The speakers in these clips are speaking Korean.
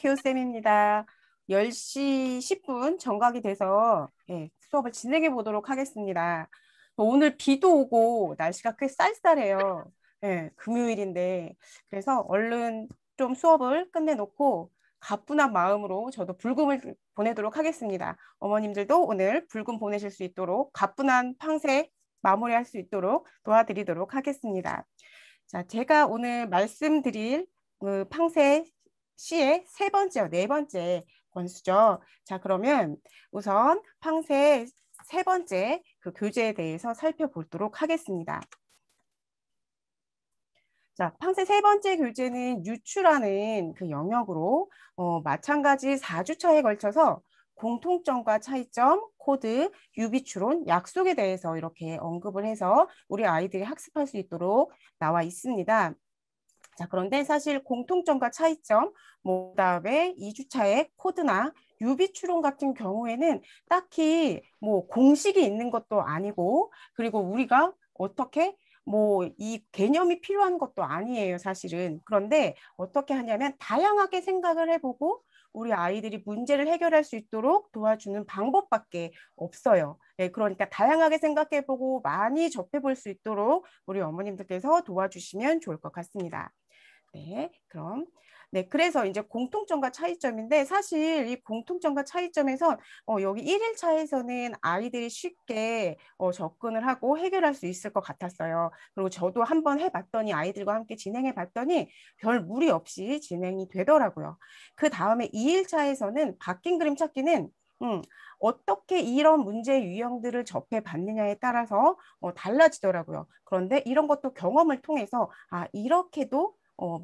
교쌤입니다. 10시 10분 정각이 돼서 수업을 진행해 보도록 하겠습니다. 오늘 비도 오고 날씨가 꽤 쌀쌀해요. 금요일인데. 그래서 얼른 좀 수업을 끝내놓고 가뿐한 마음으로 저도 불금을 보내도록 하겠습니다. 어머님들도 오늘 불금 보내실 수 있도록 가뿐한 팡세 마무리할 수 있도록 도와드리도록 하겠습니다. 자, 제가 오늘 말씀드릴 그 팡세 시의 세 번째요, 네 번째 권수죠. 자, 그러면 우선 팡세 세 번째 그 교재에 대해서 살펴보도록 하겠습니다. 자, 팡세 세 번째 교재는 유추라는 그 영역으로 마찬가지 4주차에 걸쳐서 공통점과 차이점, 코드, 유비추론, 약속에 대해서 이렇게 언급을 해서 우리 아이들이 학습할 수 있도록 나와 있습니다. 자, 그런데 사실 공통점과 차이점, 그다음에 2주차의 코드나 유비추론 같은 경우에는 딱히 뭐 공식이 있는 것도 아니고, 그리고 우리가 어떻게 이 개념이 필요한 것도 아니에요, 사실은. 그런데 어떻게 하냐면 다양하게 생각을 해보고 우리 아이들이 문제를 해결할 수 있도록 도와주는 방법밖에 없어요. 네, 그러니까 다양하게 생각해보고 많이 접해볼 수 있도록 우리 어머님들께서 도와주시면 좋을 것 같습니다. 네, 그럼. 네, 그래서 이제 공통점과 차이점인데 사실 이 공통점과 차이점에서 여기 1일차에서는 아이들이 쉽게 접근을 하고 해결할 수 있을 것 같았어요. 그리고 저도 한번 해봤더니 아이들과 함께 진행해 봤더니 별 무리 없이 진행이 되더라고요. 그 다음에 2일차에서는 바뀐 그림 찾기는 어떻게 이런 문제 유형들을 접해봤느냐에 따라서 달라지더라고요. 그런데 이런 것도 경험을 통해서 이렇게도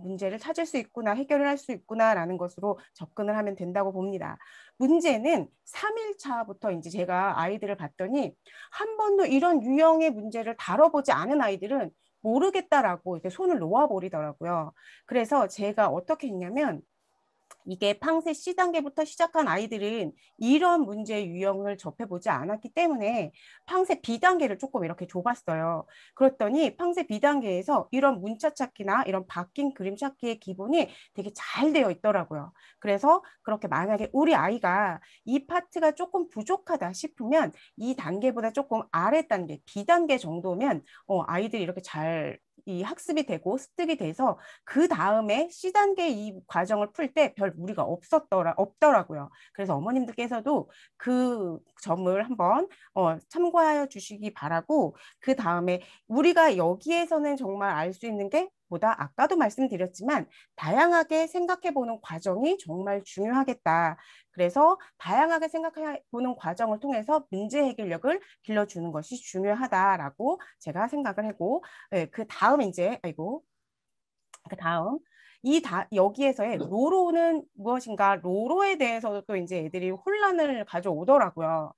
문제를 찾을 수 있구나, 해결을 할 수 있구나라는 것으로 접근을 하면 된다고 봅니다. 문제는 3일차부터 이제 제가 아이들을 봤더니 한 번도 이런 유형의 문제를 다뤄보지 않은 아이들은 모르겠다라고 이렇게 손을 놓아버리더라고요. 그래서 제가 어떻게 했냐면 이게 팡세 C단계부터 시작한 아이들은 이런 문제 유형을 접해보지 않았기 때문에 팡세 B단계를 조금 이렇게 좁았어요. 그랬더니 팡세 B단계에서 이런 문자 찾기나 이런 바뀐 그림 찾기의 기본이 되게 잘 되어 있더라고요. 그래서 그렇게 만약에 우리 아이가 이 파트가 조금 부족하다 싶으면 이 단계보다 조금 아래 단계, B단계 정도면 아이들이 이렇게 잘 이 학습이 되고 습득이 돼서 그 다음에 C단계 이 과정을 풀 때 별 무리가 없더라고요. 그래서 어머님들께서도 그 점을 한번 참고하여 주시기 바라고, 그 다음에 우리가 여기에서는 정말 알 수 있는 게 보다 아까도 말씀드렸지만 다양하게 생각해 보는 과정이 정말 중요하겠다. 그래서 다양하게 생각해 보는 과정을 통해서 문제 해결력을 길러주는 것이 중요하다라고 제가 생각을 하고, 그 다음 이제 그 다음 여기에서의 로로는 무엇인가, 로로에 대해서도 또 이제 애들이 혼란을 가져오더라고요.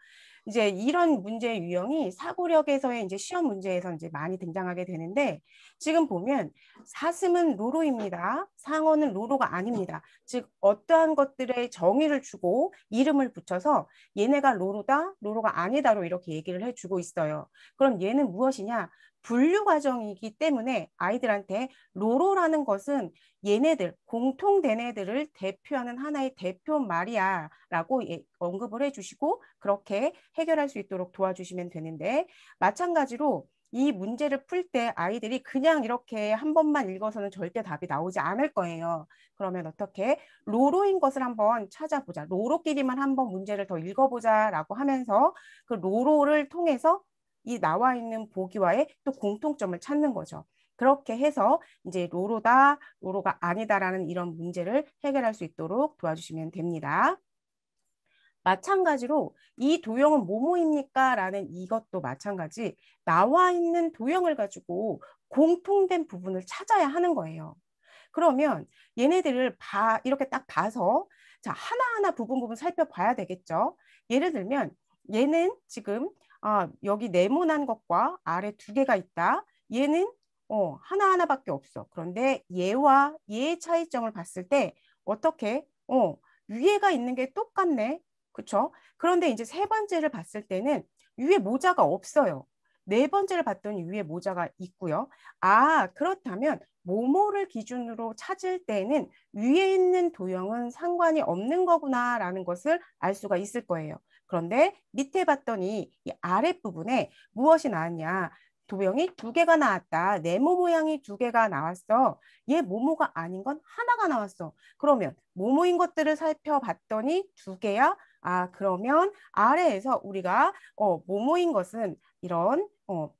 이제 이런 문제 유형이 사고력에서의 이제 시험 문제에서 이제 많이 등장하게 되는데, 지금 보면 사슴은 로로입니다. 상어는 로로가 아닙니다. 즉 어떠한 것들의 정의를 주고 이름을 붙여서 얘네가 로로다, 로로가 아니다로 이렇게 얘기를 해주고 있어요. 그럼 얘는 무엇이냐? 분류 과정이기 때문에 아이들한테 로로라는 것은 얘네들, 공통된 애들을 대표하는 하나의 대표 말이야 라고 언급을 해주시고 그렇게 해결할 수 있도록 도와주시면 되는데, 마찬가지로 이 문제를 풀 때 아이들이 그냥 이렇게 한 번만 읽어서는 절대 답이 나오지 않을 거예요. 그러면 어떻게 로로인 것을 한번 찾아보자, 로로끼리만 한번 문제를 더 읽어보자 라고 하면서 그 로로를 통해서 이 나와 있는 보기와의 또 공통점을 찾는 거죠. 그렇게 해서 이제 로로다, 로로가 아니다라는 이런 문제를 해결할 수 있도록 도와주시면 됩니다. 마찬가지로 이 도형은 뭐뭐입니까? 라는 이것도 마찬가지, 나와 있는 도형을 가지고 공통된 부분을 찾아야 하는 거예요. 그러면 얘네들을 이렇게 딱 봐서 자, 하나하나 부분 살펴봐야 되겠죠. 예를 들면 얘는 지금 여기 네모난 것과 아래 두 개가 있다. 얘는 하나하나밖에 없어. 그런데 얘와 얘의 차이점을 봤을 때 어떻게 위에가 있는 게 똑같네. 그렇죠? 그런데 이제 세 번째를 봤을 때는 위에 모자가 없어요. 네 번째를 봤더니 위에 모자가 있고요. 아, 그렇다면 모모를 기준으로 찾을 때는 위에 있는 도형은 상관이 없는 거구나라는 것을 알 수가 있을 거예요. 그런데 밑에 봤더니 이 아랫부분에 무엇이 나왔냐? 도형이 두 개가 나왔다. 네모 모양이 두 개가 나왔어. 얘 모모가 아닌 건 하나가 나왔어. 그러면 모모인 것들을 살펴봤더니 두 개야? 아, 그러면 아래에서 우리가 모모인 것은 이런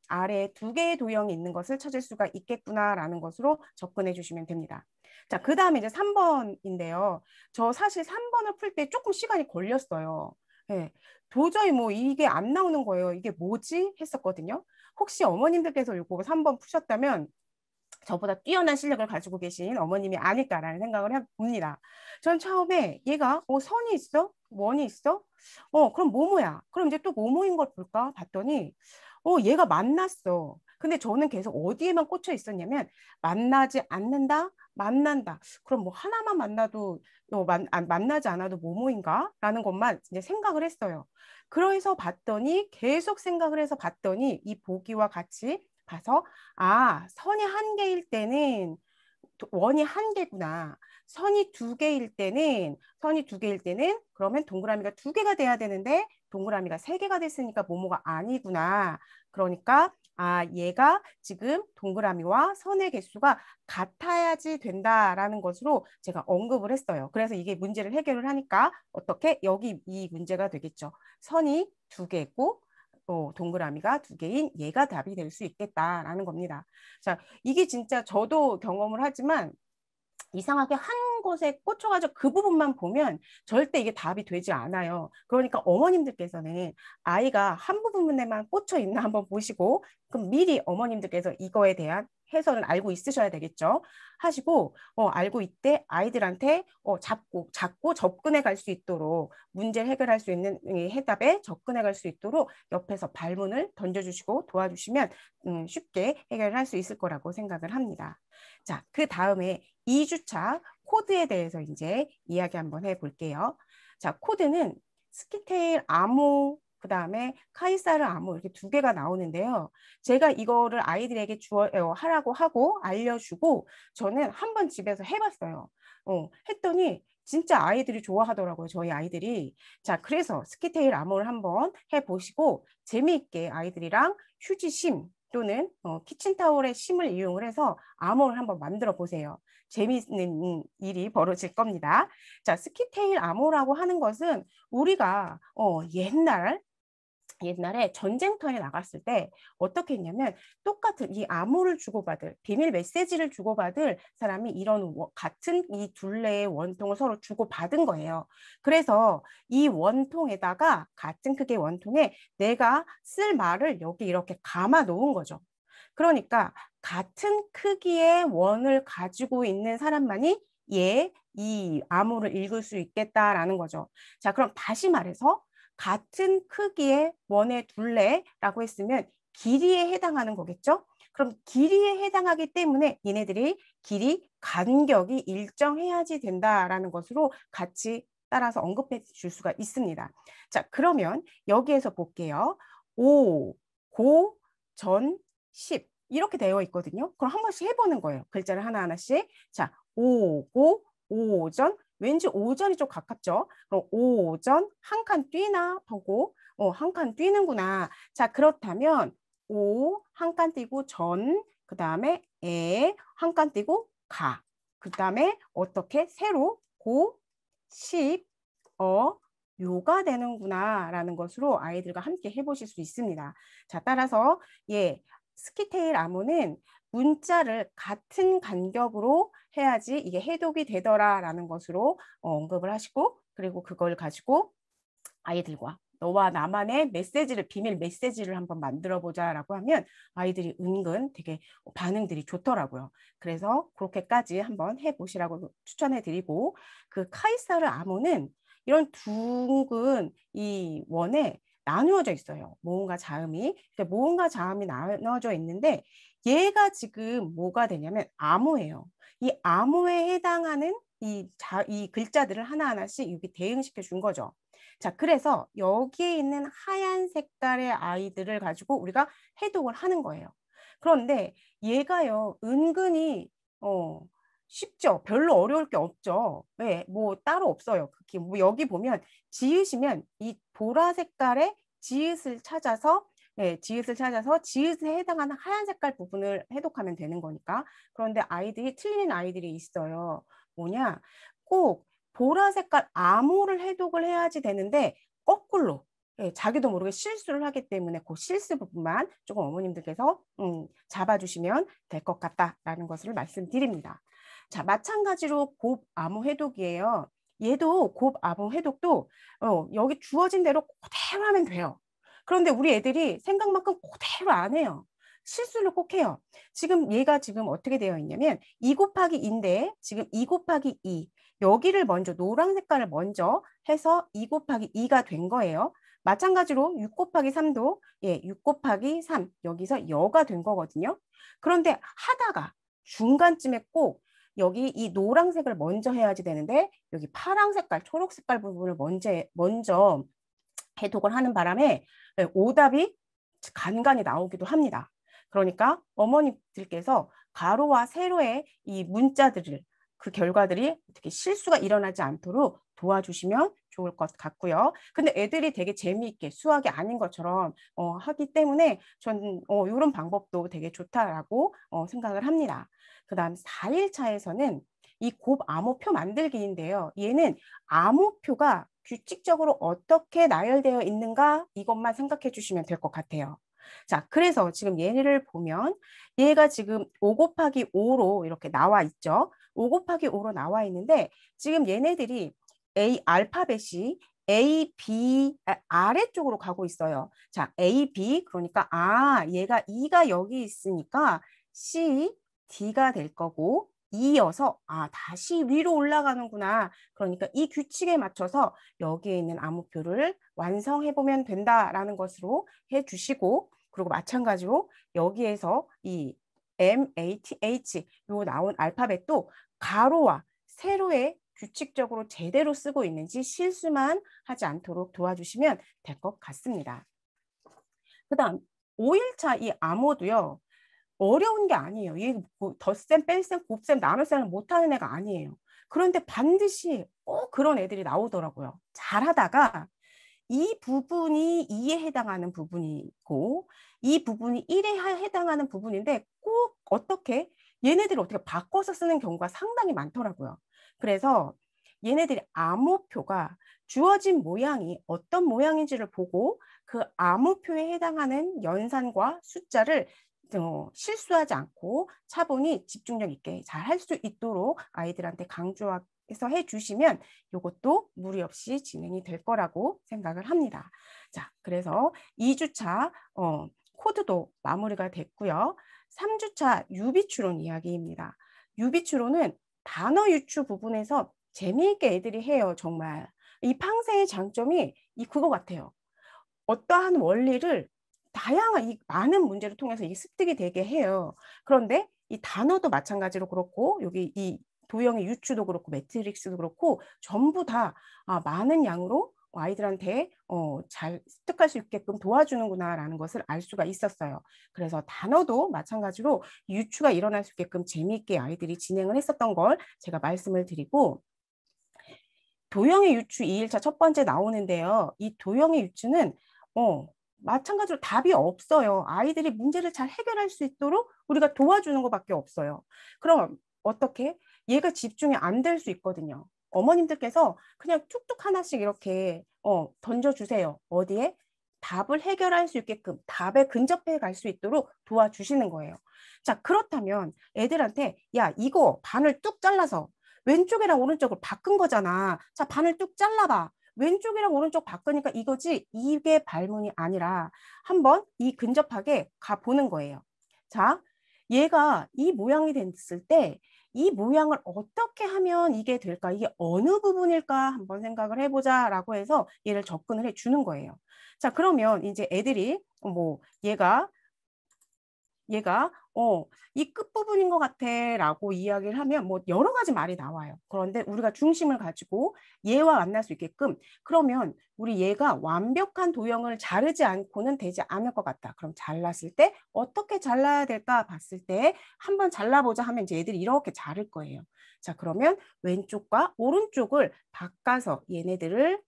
아래에 두 개의 도형이 있는 것을 찾을 수가 있겠구나라는 것으로 접근해 주시면 됩니다. 자, 그 다음에 이제 3번인데요. 저 사실 3번을 풀 때 조금 시간이 걸렸어요. 네, 도저히 뭐 이게 안 나오는 거예요. 이게 뭐지? 했었거든요. 혹시 어머님들께서 이거 3번 푸셨다면 저보다 뛰어난 실력을 가지고 계신 어머님이 아닐까라는 생각을 해봅니다. 전 처음에 얘가 선이 있어? 원이 있어? 그럼 뭐뭐야? 그럼 이제 또 뭐뭐인 걸 볼까? 봤더니 얘가 만났어. 근데 저는 계속 어디에만 꽂혀 있었냐면 만나지 않는다? 만난다. 그럼 뭐 하나만 만나도 만나지 않아도 뭐뭐인가? 라는 것만 이제 생각을 했어요. 그래서 봤더니 계속 생각을 해서 봤더니 이 보기와 같이 봐서 아, 선이 한 개일 때는 원이 한 개구나. 선이 두 개일 때는 그러면 동그라미가 두 개가 돼야 되는데 동그라미가 세 개가 됐으니까 모모가 아니구나. 그러니까 아, 얘가 지금 동그라미와 선의 개수가 같아야지 된다라는 것으로 제가 언급을 했어요. 그래서 이게 문제를 해결을 하니까 어떻게 여기 이 문제가 되겠죠. 선이 두 개고 동그라미가 두 개인 얘가 답이 될 수 있겠다라는 겁니다. 자, 이게 진짜 저도 경험을 하지만 이상하게 한 곳에 꽂혀가지고 그 부분만 보면 절대 이게 답이 되지 않아요. 그러니까 어머님들께서는 아이가 한 부분에만 꽂혀 있나 한번 보시고 그럼 미리 어머님들께서 이거에 대한 해설은 알고 있으셔야 되겠죠. 하시고 알고 있대 아이들한테 잡고 접근해 갈 수 있도록 문제를 해결할 수 있는 해답에 접근해 갈 수 있도록 옆에서 발문을 던져주시고 도와주시면 쉽게 해결할 수 있을 거라고 생각을 합니다. 자, 그 다음에 2주차 코드에 대해서 이제 이야기 한번 해볼게요. 자, 코드는 스키테일 아모, 그 다음에 카이사르 아모 이렇게 두 개가 나오는데요. 제가 이거를 아이들에게 하라고 하고 알려주고 저는 한번 집에서 해봤어요. 했더니 진짜 아이들이 좋아하더라고요. 저희 아이들이. 자, 그래서 스키테일 아모를 한번 해보시고 재미있게 아이들이랑 휴지심 또는 키친타올의 심을 이용을 해서 아모를 한번 만들어 보세요. 재미있는 일이 벌어질 겁니다. 자, 스키테일 아모라고 하는 것은 우리가 옛날에 전쟁터에 나갔을 때 어떻게 했냐면 똑같은 이 암호를 주고받을 비밀 메시지를 주고받을 사람이 이런 같은 이 둘레의 원통을 서로 주고받은 거예요. 그래서 이 원통에다가 같은 크기의 원통에 내가 쓸 말을 여기 이렇게 감아 놓은 거죠. 그러니까 같은 크기의 원을 가지고 있는 사람만이 이 암호를 읽을 수 있겠다라는 거죠. 자, 그럼 다시 말해서 같은 크기의 원의 둘레라고 했으면 길이에 해당하는 거겠죠? 그럼 길이에 해당하기 때문에 얘네들이 길이 간격이 일정해야지 된다라는 것으로 같이 따라서 언급해 줄 수가 있습니다. 자, 그러면 여기에서 볼게요. 5, 고, 전, 10 이렇게 되어 있거든요. 그럼 한 번씩 해보는 거예요. 글자를 하나하나씩. 자, 오고, 오전, 왠지 오전이 좀 가깝죠? 그럼 오전 한 칸 뛰나 보고 한 칸 뛰는구나. 자, 그렇다면 오 한 칸 뛰고 전, 그 다음에 에 한 칸 뛰고 가. 그 다음에 어떻게 세로 고, 십, 요가 되는구나 라는 것으로 아이들과 함께 해보실 수 있습니다. 자, 따라서 스키테일 암호는 문자를 같은 간격으로 해야지 이게 해독이 되더라라는 것으로 언급을 하시고 그리고 그걸 가지고 아이들과 너와 나만의 메시지를 비밀 메시지를 한번 만들어 보자라고 하면 아이들이 은근 되게 반응들이 좋더라고요. 그래서 그렇게까지 한번 해보시라고 추천해 드리고 그 카이사르 암호는 이런 둥근 이 원에 나누어져 있어요. 모음과 자음이. 모음과 자음이 나누어져 있는데 얘가 지금 뭐가 되냐면 암호예요. 이 암호에 해당하는 이 글자들을 하나하나씩 여기 대응시켜 준 거죠. 자, 그래서 여기에 있는 하얀 색깔의 아이들을 가지고 우리가 해독을 하는 거예요. 그런데 얘가요, 은근히 쉽죠. 별로 어려울 게 없죠. 네, 뭐 따로 없어요. 그게 뭐 여기 보면 지읒이면 이 보라 색깔의 지읒을 찾아서 지읒을 찾아서 지읒에 해당하는 하얀 색깔 부분을 해독하면 되는 거니까. 그런데 아이들이 틀린 아이들이 있어요. 뭐냐? 꼭 보라 색깔 암호를 해독을 해야지 되는데 거꾸로 자기도 모르게 실수를 하기 때문에 그 실수 부분만 조금 어머님들께서 잡아주시면 될 것 같다라는 것을 말씀드립니다. 자, 마찬가지로 곱 암호 해독이에요. 얘도 곱 암호 해독도 여기 주어진 대로 그대로 하면 돼요. 그런데 우리 애들이 생각만큼 그대로 안 해요. 실수를 꼭 해요. 지금 얘가 지금 어떻게 되어 있냐면 2 곱하기 2인데 지금 2 곱하기 2 여기를 먼저 노란 색깔을 먼저 해서 2 곱하기 2가 된 거예요. 마찬가지로 6 곱하기 3도 6 곱하기 3 여기서 여가 된 거거든요. 그런데 하다가 중간쯤에 꼭 여기 이 노란색을 먼저 해야지 되는데 여기 파란 색깔, 초록 색깔 부분을 먼저 해독을 하는 바람에 오답이 간간히 나오기도 합니다. 그러니까 어머니들께서 가로와 세로의 이 문자들을 그 결과들이 어떻게 실수가 일어나지 않도록 도와주시면 좋을 것 같고요. 근데 애들이 되게 재미있게 수학이 아닌 것처럼 하기 때문에 저는 이런 방법도 되게 좋다라고 생각을 합니다. 그 다음 4일차에서는 이 곱 암호표 만들기인데요. 얘는 암호표가 규칙적으로 어떻게 나열되어 있는가 이것만 생각해 주시면 될 것 같아요. 자, 그래서 지금 얘를 보면 얘가 지금 5 곱하기 5로 이렇게 나와 있죠. 5 곱하기 5로 나와 있는데 지금 얘네들이 알파벳이 A, B 아래쪽으로 가고 있어요. 자, A, B 그러니까 얘가 E가 여기 있으니까 C, D가 될 거고 이어서 다시 위로 올라가는구나. 그러니까 이 규칙에 맞춰서 여기에 있는 암호표를 완성해 보면 된다라는 것으로 해 주시고 그리고 마찬가지로 여기에서 이 MATH 요 나온 알파벳도 가로와 세로에 규칙적으로 제대로 쓰고 있는지 실수만 하지 않도록 도와주시면 될 것 같습니다. 그 다음 5일차 이 암호도요. 어려운 게 아니에요. 이 덧셈, 뺄셈, 곱셈, 나눗셈을 못하는 애가 아니에요. 그런데 반드시 꼭 그런 애들이 나오더라고요. 잘하다가 이 부분이 2에 해당하는 부분이고 이 부분이 1에 해당하는 부분인데 꼭 어떻게 얘네들이 어떻게 바꿔서 쓰는 경우가 상당히 많더라고요. 그래서 얘네들이 암호표가 주어진 모양이 어떤 모양인지를 보고 그 암호표에 해당하는 연산과 숫자를 실수하지 않고 차분히 집중력 있게 잘 할 수 있도록 아이들한테 강조해서 해주시면 이것도 무리 없이 진행이 될 거라고 생각을 합니다. 자, 그래서 2주차 코드도 마무리가 됐고요. 3주차 유비추론 이야기입니다. 유비추론은 단어 유추 부분에서 재미있게 애들이 해요. 정말. 이 팡세의 장점이 그거 같아요. 어떠한 원리를 다양한 이 많은 문제를 통해서 이게 습득이 되게 해요. 그런데 이 단어도 마찬가지로 그렇고 여기 이 도형의 유추도 그렇고 매트릭스도 그렇고 전부 다 많은 양으로 아이들한테 잘 습득할 수 있게끔 도와주는구나라는 것을 알 수가 있었어요. 그래서 단어도 마찬가지로 유추가 일어날 수 있게끔 재미있게 아이들이 진행을 했었던 걸 제가 말씀을 드리고 도형의 유추 2일차 첫 번째 나오는데요. 이 도형의 유추는 마찬가지로 답이 없어요. 아이들이 문제를 잘 해결할 수 있도록 우리가 도와주는 것밖에 없어요. 그럼 어떻게? 얘가 집중이 안 될 수 있거든요. 어머님들께서 그냥 툭툭 하나씩 이렇게 던져주세요. 어디에? 답을 해결할 수 있게끔 답에 근접해 갈 수 있도록 도와주시는 거예요. 자, 그렇다면 애들한테 야, 이거 반을 뚝 잘라서 왼쪽이랑 오른쪽을 바꾼 거잖아. 자, 반을 뚝 잘라봐. 왼쪽이랑 오른쪽 바꾸니까 이거지 이게 발문이 아니라 한번 이 근접하게 가보는 거예요. 자, 얘가 이 모양이 됐을 때 이 모양을 어떻게 하면 이게 될까? 이게 어느 부분일까? 한번 생각을 해보자 라고 해서 얘를 접근을 해주는 거예요. 자, 그러면 이제 애들이 얘가 얘가 이 끝부분인 것 같아 라고 이야기를 하면 뭐 여러 가지 말이 나와요. 그런데 우리가 중심을 가지고 얘와 만날 수 있게끔 그러면 우리 얘가 완벽한 도형을 자르지 않고는 되지 않을 것 같다. 그럼 잘랐을 때 어떻게 잘라야 될까 봤을 때 한번 잘라보자 하면 이제 얘들이 이렇게 자를 거예요. 자, 그러면 왼쪽과 오른쪽을 바꿔서 얘네들을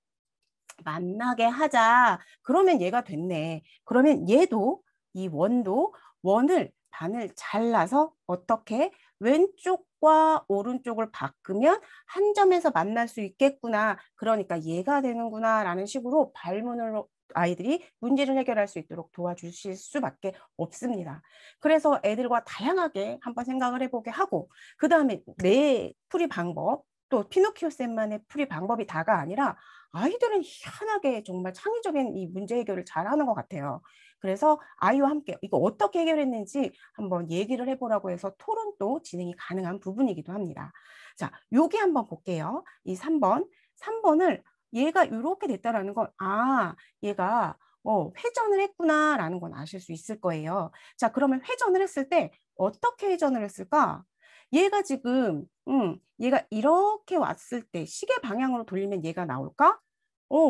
만나게 하자. 그러면 얘가 됐네. 그러면 얘도 이 원도 원을 반을 잘라서 어떻게 왼쪽과 오른쪽을 바꾸면 한 점에서 만날 수 있겠구나. 그러니까 얘가 되는구나 라는 식으로 발문으로 아이들이 문제를 해결할 수 있도록 도와주실 수밖에 없습니다. 그래서 애들과 다양하게 한번 생각을 해보게 하고 그 다음에 내 풀이 방법 또 피노키오 쌤만의 풀이 방법이 다가 아니라 아이들은 희한하게 정말 창의적인 이 문제 해결을 잘하는 것 같아요. 그래서 아이와 함께 이거 어떻게 해결했는지 한번 얘기를 해보라고 해서 토론도 진행이 가능한 부분이기도 합니다. 자, 여기 한번 볼게요. 이 3번. 3번을 얘가 이렇게 됐다라는 건 얘가 회전을 했구나라는 건 아실 수 있을 거예요. 자, 그러면 회전을 했을 때 어떻게 회전을 했을까? 얘가 지금 얘가 이렇게 왔을 때 시계 방향으로 돌리면 얘가 나올까?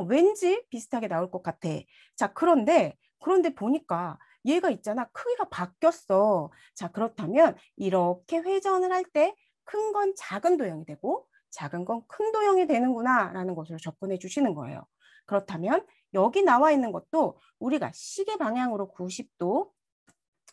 왠지 비슷하게 나올 것 같아. 자, 그런데 보니까 얘가 있잖아. 크기가 바뀌었어. 자, 그렇다면 이렇게 회전을 할 때 큰 건 작은 도형이 되고 작은 건 큰 도형이 되는구나 라는 것을 접근해 주시는 거예요. 그렇다면 여기 나와 있는 것도 우리가 시계 방향으로 90도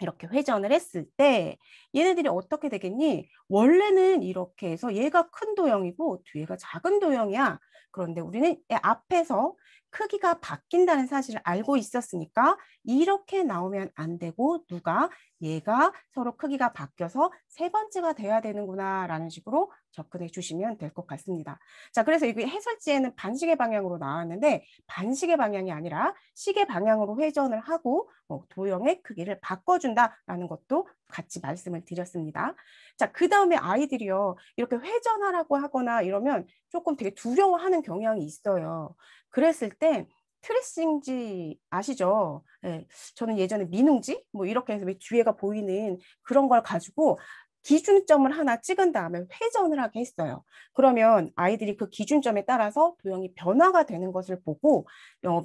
이렇게 회전을 했을 때 얘네들이 어떻게 되겠니? 원래는 이렇게 해서 얘가 큰 도형이고 뒤에가 작은 도형이야. 그런데 우리는 앞에서 크기가 바뀐다는 사실을 알고 있었으니까 이렇게 나오면 안 되고 얘가 서로 크기가 바뀌어서 세 번째가 돼야 되는구나 라는 식으로 접근해 주시면 될 것 같습니다. 자, 그래서 이게 해설지에는 반시계 방향으로 나왔는데 반시계 방향이 아니라 시계 방향으로 회전을 하고 도형의 크기를 바꿔준다라는 것도 같이 말씀을 드렸습니다. 자, 그 다음에 아이들이요. 이렇게 회전하라고 하거나 이러면 조금 되게 두려워하는 경향이 있어요. 그랬을 때 트레싱지 아시죠? 네, 저는 예전에 민웅지 뭐 이렇게 해서 뒤에가 보이는 그런 걸 가지고 기준점을 하나 찍은 다음에 회전을 하게 했어요. 그러면 아이들이 그 기준점에 따라서 도형이 변화가 되는 것을 보고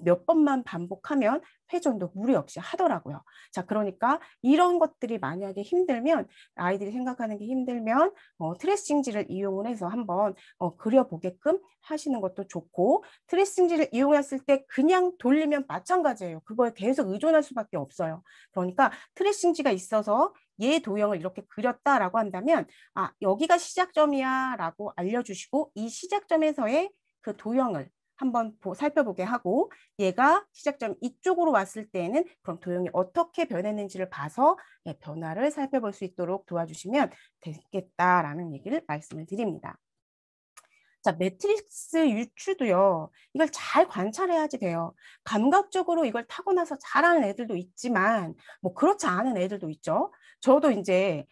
몇 번만 반복하면 회전도 무리 없이 하더라고요. 자, 그러니까 이런 것들이 만약에 힘들면 아이들이 생각하는 게 힘들면 트레싱지를 이용을 해서 한번 그려보게끔 하시는 것도 좋고 트레싱지를 이용했을 때 그냥 돌리면 마찬가지예요. 그거에 계속 의존할 수밖에 없어요. 그러니까 트레싱지가 있어서 얘 도형을 이렇게 그렸다라고 한다면 여기가 시작점이야 라고 알려주시고 이 시작점에서의 그 도형을 한번 살펴보게 하고 얘가 시작점 이쪽으로 왔을 때에는 그럼 도형이 어떻게 변했는지를 봐서 변화를 살펴볼 수 있도록 도와주시면 되겠다라는 얘기를 말씀을 드립니다. 자, 매트릭스 유추도요. 이걸 잘 관찰해야지 돼요. 감각적으로 이걸 타고나서 잘하는 애들도 있지만 뭐 그렇지 않은 애들도 있죠. 저도 이제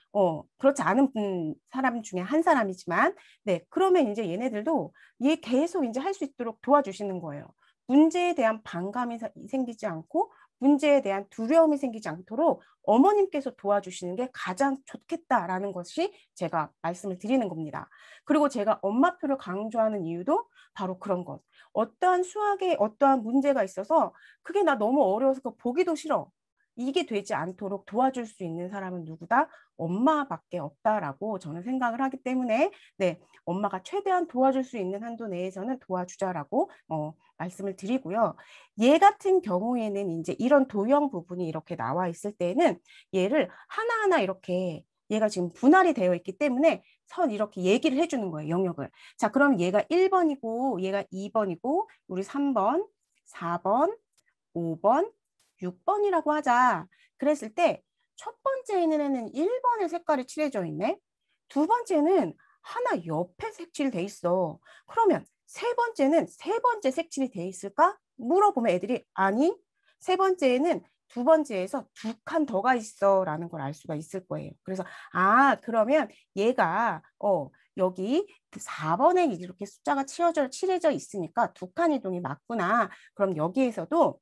그렇지 않은 사람 중에 한 사람이지만 네, 그러면 이제 얘네들도 얘 계속 이제 할 수 있도록 도와주시는 거예요. 문제에 대한 반감이 생기지 않고 문제에 대한 두려움이 생기지 않도록 어머님께서 도와주시는 게 가장 좋겠다라는 것이 제가 말씀을 드리는 겁니다. 그리고 제가 엄마표를 강조하는 이유도 바로 그런 것. 어떠한 수학에 어떠한 문제가 있어서 그게 나 너무 어려워서 그거 보기도 싫어. 이게 되지 않도록 도와줄 수 있는 사람은 누구다? 엄마밖에 없다라고 저는 생각을 하기 때문에 네, 엄마가 최대한 도와줄 수 있는 한도 내에서는 도와주자라고 말씀을 드리고요. 얘 같은 경우에는 이제 이런 도형 부분이 이렇게 나와 있을 때는 얘를 하나하나 이렇게 얘가 지금 분할이 되어 있기 때문에 선 이렇게 얘기를 해주는 거예요, 영역을. 자, 그럼 얘가 1번이고 얘가 2번이고 우리 3번, 4번, 5번, 6번이라고 하자. 그랬을 때 첫 번째 있는 애는 1번의 색깔이 칠해져 있네. 두 번째는 하나 옆에 색칠돼 있어. 그러면 세 번째는 세 번째 색칠이 돼 있을까? 물어보면 애들이 아니, 세 번째에는 두 번째에서 두 칸 더가 있어 라는 걸 알 수가 있을 거예요. 그래서 그러면 얘가 여기 4번에 이렇게 숫자가 칠해져 있으니까 두 칸 이동이 맞구나. 그럼 여기에서도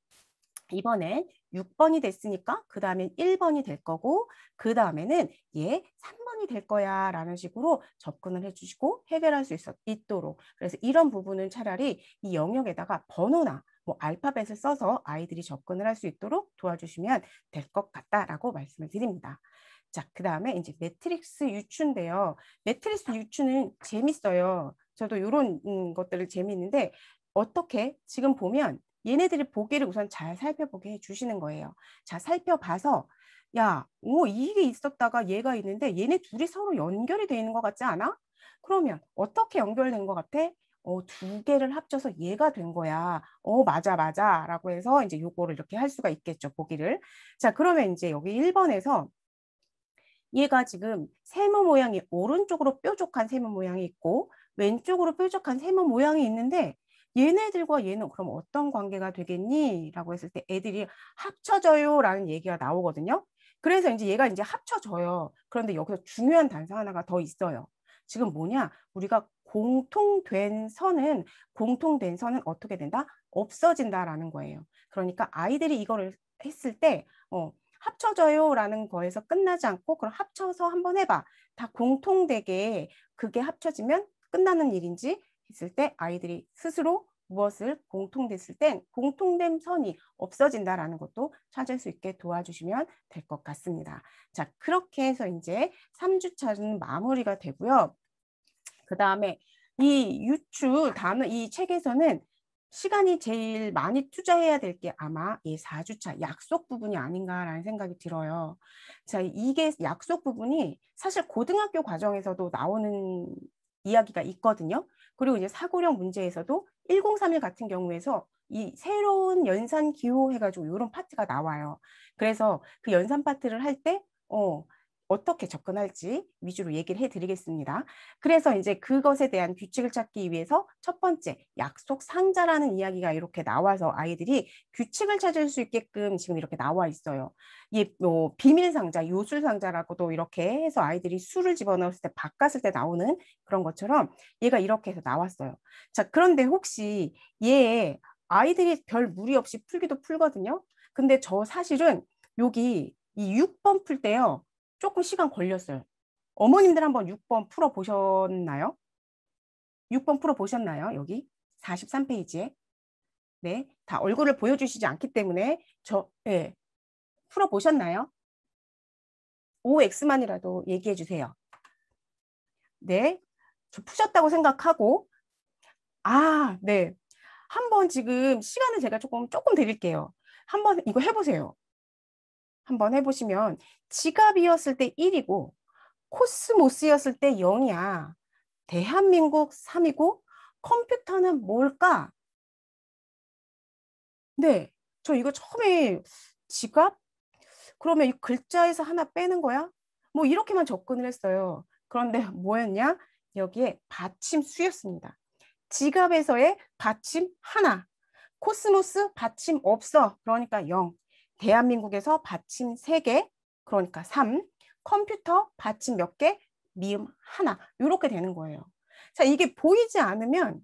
이번에 6번이 됐으니까 그 다음엔 1번이 될 거고 그 다음에는 얘 3번이 될 거야 라는 식으로 접근을 해주시고 해결할 수 있도록. 그래서 이런 부분은 차라리 이 영역에다가 번호나 뭐 알파벳을 써서 아이들이 접근을 할 수 있도록 도와주시면 될 것 같다라고 말씀을 드립니다. 자, 그 다음에 이제 매트릭스 유추인데요. 매트릭스 유추는 재밌어요. 저도 이런 것들을 재미있는데 어떻게 지금 보면 얘네들이 보기를 우선 잘 살펴보게 해주시는 거예요. 자, 살펴봐서 야, 이게 있었다가 얘가 있는데 얘네 둘이 서로 연결이 돼 있는 것 같지 않아? 그러면 어떻게 연결된 것 같아? 두 개를 합쳐서 얘가 된 거야. 맞아, 맞아. 라고 해서 이제 요거를 이렇게 할 수가 있겠죠, 보기를. 자, 그러면 이제 여기 1번에서 얘가 지금 세모 모양이 오른쪽으로 뾰족한 세모 모양이 있고 왼쪽으로 뾰족한 세모 모양이 있는데 얘네들과 얘는 그럼 어떤 관계가 되겠니? 라고 했을 때 애들이 합쳐져요 라는 얘기가 나오거든요. 그래서 이제 얘가 이제 합쳐져요. 그런데 여기서 중요한 단서 하나가 더 있어요. 지금 뭐냐? 우리가 공통된 선은 어떻게 된다? 없어진다라는 거예요. 그러니까 아이들이 이거를 했을 때 합쳐져요 라는 거에서 끝나지 않고 그럼 합쳐서 한번 해봐. 다 공통되게 그게 합쳐지면 끝나는 일인지 했을 때 아이들이 스스로 무엇을 공통됐을 땐 공통된 선이 없어진다라는 것도 찾을 수 있게 도와주시면 될 것 같습니다. 자, 그렇게 해서 이제 3주차는 마무리가 되고요. 그 다음에 이 유추 다음 이 책에서는 시간이 제일 많이 투자해야 될 게 아마 이 4주차 약속 부분이 아닌가라는 생각이 들어요. 자, 이게 약속 부분이 사실 고등학교 과정에서도 나오는 이야기가 있거든요. 그리고 이제 사고력 문제에서도 1031 같은 경우에서 이 새로운 연산 기호 해가지고 이런 파트가 나와요. 그래서 그 연산 파트를 할 때, 어떻게 접근할지 위주로 얘기를 해드리겠습니다. 그래서 이제 그것에 대한 규칙을 찾기 위해서 첫 번째 약속 상자라는 이야기가 이렇게 나와서 아이들이 규칙을 찾을 수 있게끔 지금 이렇게 나와 있어요. 이 비밀 상자, 요술 상자라고도 이렇게 해서 아이들이 수를 집어넣었을 때 바꿨을 때 나오는 그런 것처럼 얘가 이렇게 해서 나왔어요. 자, 그런데 혹시 얘 아이들이 별 무리 없이 풀기도 풀거든요. 근데 저 사실은 여기 이 6번 풀 때요. 조금 시간 걸렸어요. 어머님들 한번 6번 풀어보셨나요? 6번 풀어보셨나요? 여기 43페이지에. 네, 다 얼굴을 보여주시지 않기 때문에 네, 풀어보셨나요? OX만이라도 얘기해 주세요. 네, 저 푸셨다고 생각하고 네. 한번 지금 시간을 제가 조금 드릴게요. 한번 이거 해보세요. 한번 해보시면 지갑이었을 때 1이고 코스모스였을 때 0이야. 대한민국 3이고 컴퓨터는 뭘까? 네, 저 이거 처음에 지갑? 그러면 이 글자에서 하나 빼는 거야? 뭐 이렇게만 접근을 했어요. 그런데 뭐였냐? 여기에 받침 수였습니다. 지갑에서의 받침 하나. 코스모스 받침 없어. 그러니까 0. 대한민국에서 받침 3개. 그러니까 3. 컴퓨터 받침 몇 개? 미음 하나. 이렇게 되는 거예요. 자, 이게 보이지 않으면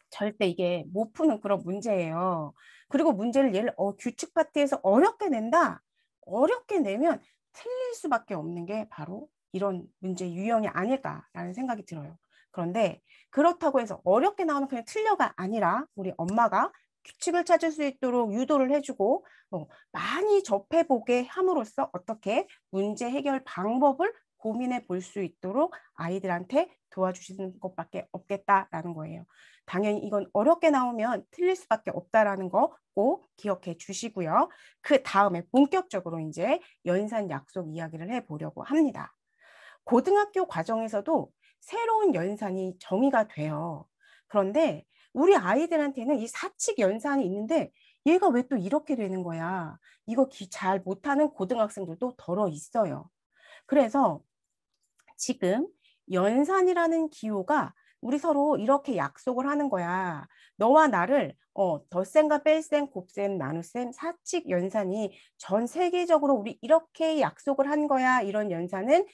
절대 이게 못 푸는 그런 문제예요. 그리고 문제를 규칙 파트에서 어렵게 낸다. 어렵게 내면 틀릴 수밖에 없는 게 바로 이런 문제 유형이 아닐까라는 생각이 들어요. 그런데 그렇다고 해서 어렵게 나오면 그냥 틀려가 아니라 우리 엄마가 규칙을 찾을 수 있도록 유도를 해주고 많이 접해보게 함으로써 어떻게 문제 해결 방법을 고민해 볼 수 있도록 아이들한테 도와주시는 것밖에 없겠다라는 거예요. 당연히 이건 어렵게 나오면 틀릴 수밖에 없다라는 거 꼭 기억해 주시고요. 그 다음에 본격적으로 이제 연산 약속 이야기를 해보려고 합니다. 고등학교 과정에서도 새로운 연산이 정의가 돼요. 그런데 우리 아이들한테는 이 사칙 연산이 있는데 얘가 왜 또 이렇게 되는 거야? 이거 잘 못하는 고등학생들도 덜어 있어요. 그래서 지금 연산이라는 기호가 우리 서로 이렇게 약속을 하는 거야. 너와 나를 덧셈과 뺄셈, 곱셈, 나눗셈, 사칙 연산이 전 세계적으로 우리 이렇게 약속을 한 거야. 이런 연산은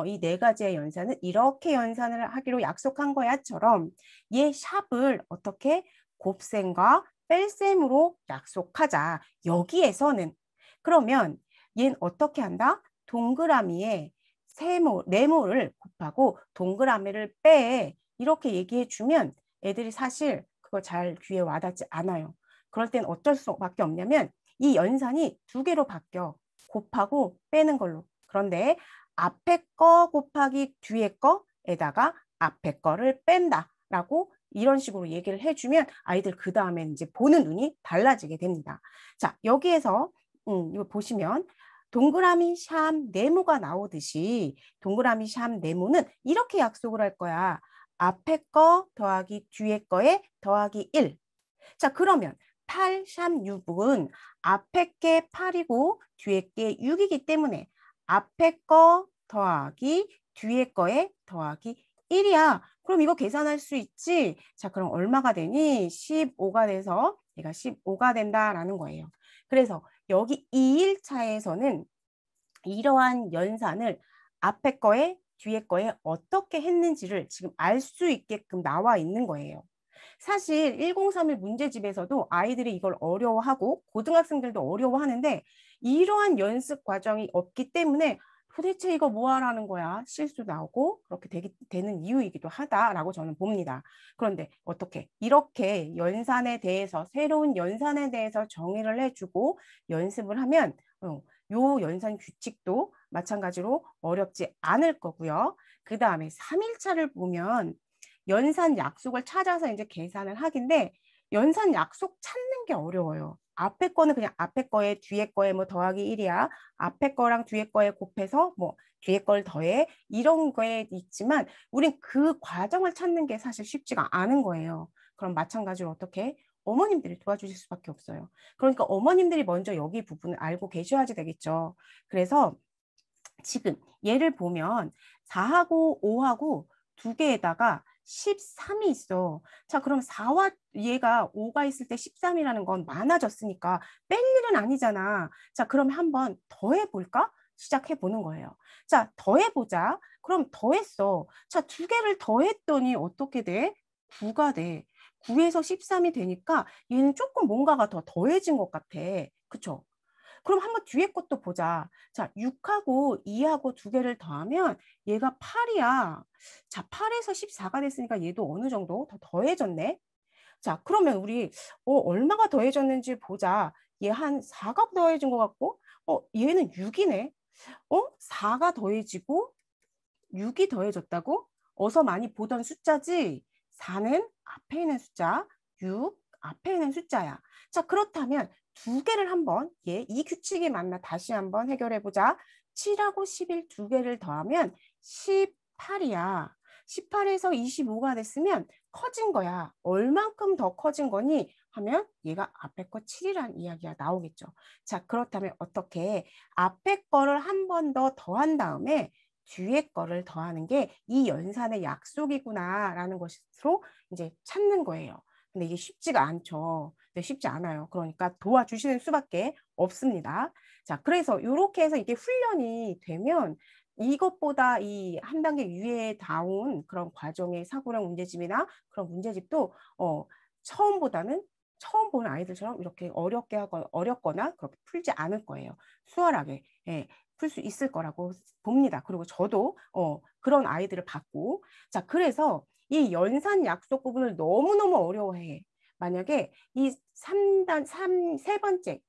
이 4가지의 연산은 이렇게 연산을 하기로 약속한 거야처럼 얘 샵을 어떻게 곱셈과 뺄셈으로 약속하자. 여기에서는 그러면 얘는 어떻게 한다? 동그라미에 네모를 곱하고 동그라미를 빼. 이렇게 얘기해 주면 애들이 사실 그거 잘 귀에 와닿지 않아요. 그럴 땐 어쩔 수밖에 없냐면 이 연산이 두 개로 바뀌어. 곱하고 빼는 걸로. 그런데 앞에 거 곱하기 뒤에 거에다가 앞에 거를 뺀다 라고 이런 식으로 얘기를 해주면 아이들 그 다음에 이제 보는 눈이 달라지게 됩니다. 자, 여기에서 이거 보시면 동그라미 샵 네모가 나오듯이 동그라미 샵 네모는 이렇게 약속을 할 거야. 앞에 거 더하기 뒤에 거에 더하기 1. 자, 그러면 8, 3, 6은 앞에 게 8이고 뒤에 게 6이기 때문에 앞에 거 더하기 뒤에 거에 더하기 1이야. 그럼 이거 계산할 수 있지? 자, 그럼 얼마가 되니? 15가 돼서 얘가 15가 된다라는 거예요. 그래서 여기 2일차에서는 이러한 연산을 앞에 거에 뒤에 거에 어떻게 했는지를 지금 알 수 있게끔 나와 있는 거예요. 사실 1031 문제집에서도 아이들이 이걸 어려워하고 고등학생들도 어려워하는데 이러한 연습 과정이 없기 때문에 도대체 이거 뭐 하라는 거야? 실수 나오고 그렇게 되는 이유이기도 하다라고 저는 봅니다. 그런데 어떻게 이렇게 연산에 대해서 새로운 연산에 대해서 정의를 해주고 연습을 하면 요 연산 규칙도 마찬가지로 어렵지 않을 거고요. 그 다음에 3일차를 보면 연산 약속을 찾아서 이제 계산을 하긴데 연산 약속 찾는 게 어려워요. 앞에 거는 그냥 앞에 거에 뒤에 거에 뭐 더하기 1이야. 앞에 거랑 뒤에 거에 곱해서 뭐 뒤에 걸 더해. 이런 거에 있지만 우린 그 과정을 찾는 게 사실 쉽지가 않은 거예요. 그럼 마찬가지로 어떻게? 어머님들이 도와주실 수밖에 없어요. 그러니까 어머님들이 먼저 여기 부분을 알고 계셔야지 되겠죠. 그래서 지금 얘를 보면 4하고 5하고 두 개에다가 13이 있어. 자, 그럼 4와 얘가 5가 있을 때 13이라는 건 많아졌으니까 뺄 일은 아니잖아. 자, 그럼 한번 더해볼까? 시작해 보는 거예요. 자, 더해보자. 그럼 더했어. 자, 두 개를 더했더니 어떻게 돼? 9가 돼. 9에서 13이 되니까 얘는 조금 뭔가가 더 더해진 것 같아. 그쵸? 그럼 한번 뒤에 것도 보자. 자, 6하고 2하고 두 개를 더하면 얘가 8이야. 자, 8에서 14가 됐으니까 얘도 어느 정도 더 더해졌네. 자, 그러면 우리 얼마가 더해졌는지 보자. 얘 한 4가 더해진 것 같고, 얘는 6이네. 4가 더해지고 6이 더해졌다고? 어서 많이 보던 숫자지? 4는 앞에 있는 숫자, 6 앞에 있는 숫자야. 자, 그렇다면 두 개를 한번 이 규칙이 맞나 다시 한번 해결해 보자. 7하고 11 두 개를 더하면 18이야. 18에서 25가 됐으면 커진 거야. 얼만큼 더 커진 거니? 하면 얘가 앞에 거 7이란 이야기가 나오겠죠. 자, 그렇다면 어떻게 앞에 거를 한 번 더 더한 다음에 뒤에 거를 더하는 게 이 연산의 약속이구나라는 것으로 이제 찾는 거예요. 근데 이게 쉽지가 않죠. 네, 쉽지 않아요. 그러니까 도와주시는 수밖에 없습니다. 자, 그래서 이렇게 해서 이게 훈련이 되면 이것보다 이 한 단계 위에 다운 그런 과정의 사고력 문제집이나 그런 문제집도 처음보다는 처음 보는 아이들처럼 이렇게 어렵게 하거나 어렵거나 그렇게 풀지 않을 거예요. 수월하게 풀 수 있을 거라고 봅니다. 그리고 저도 그런 아이들을 봤고, 자, 그래서 이 연산 약속 부분을 너무너무 어려워해. 만약에 이 세 번째,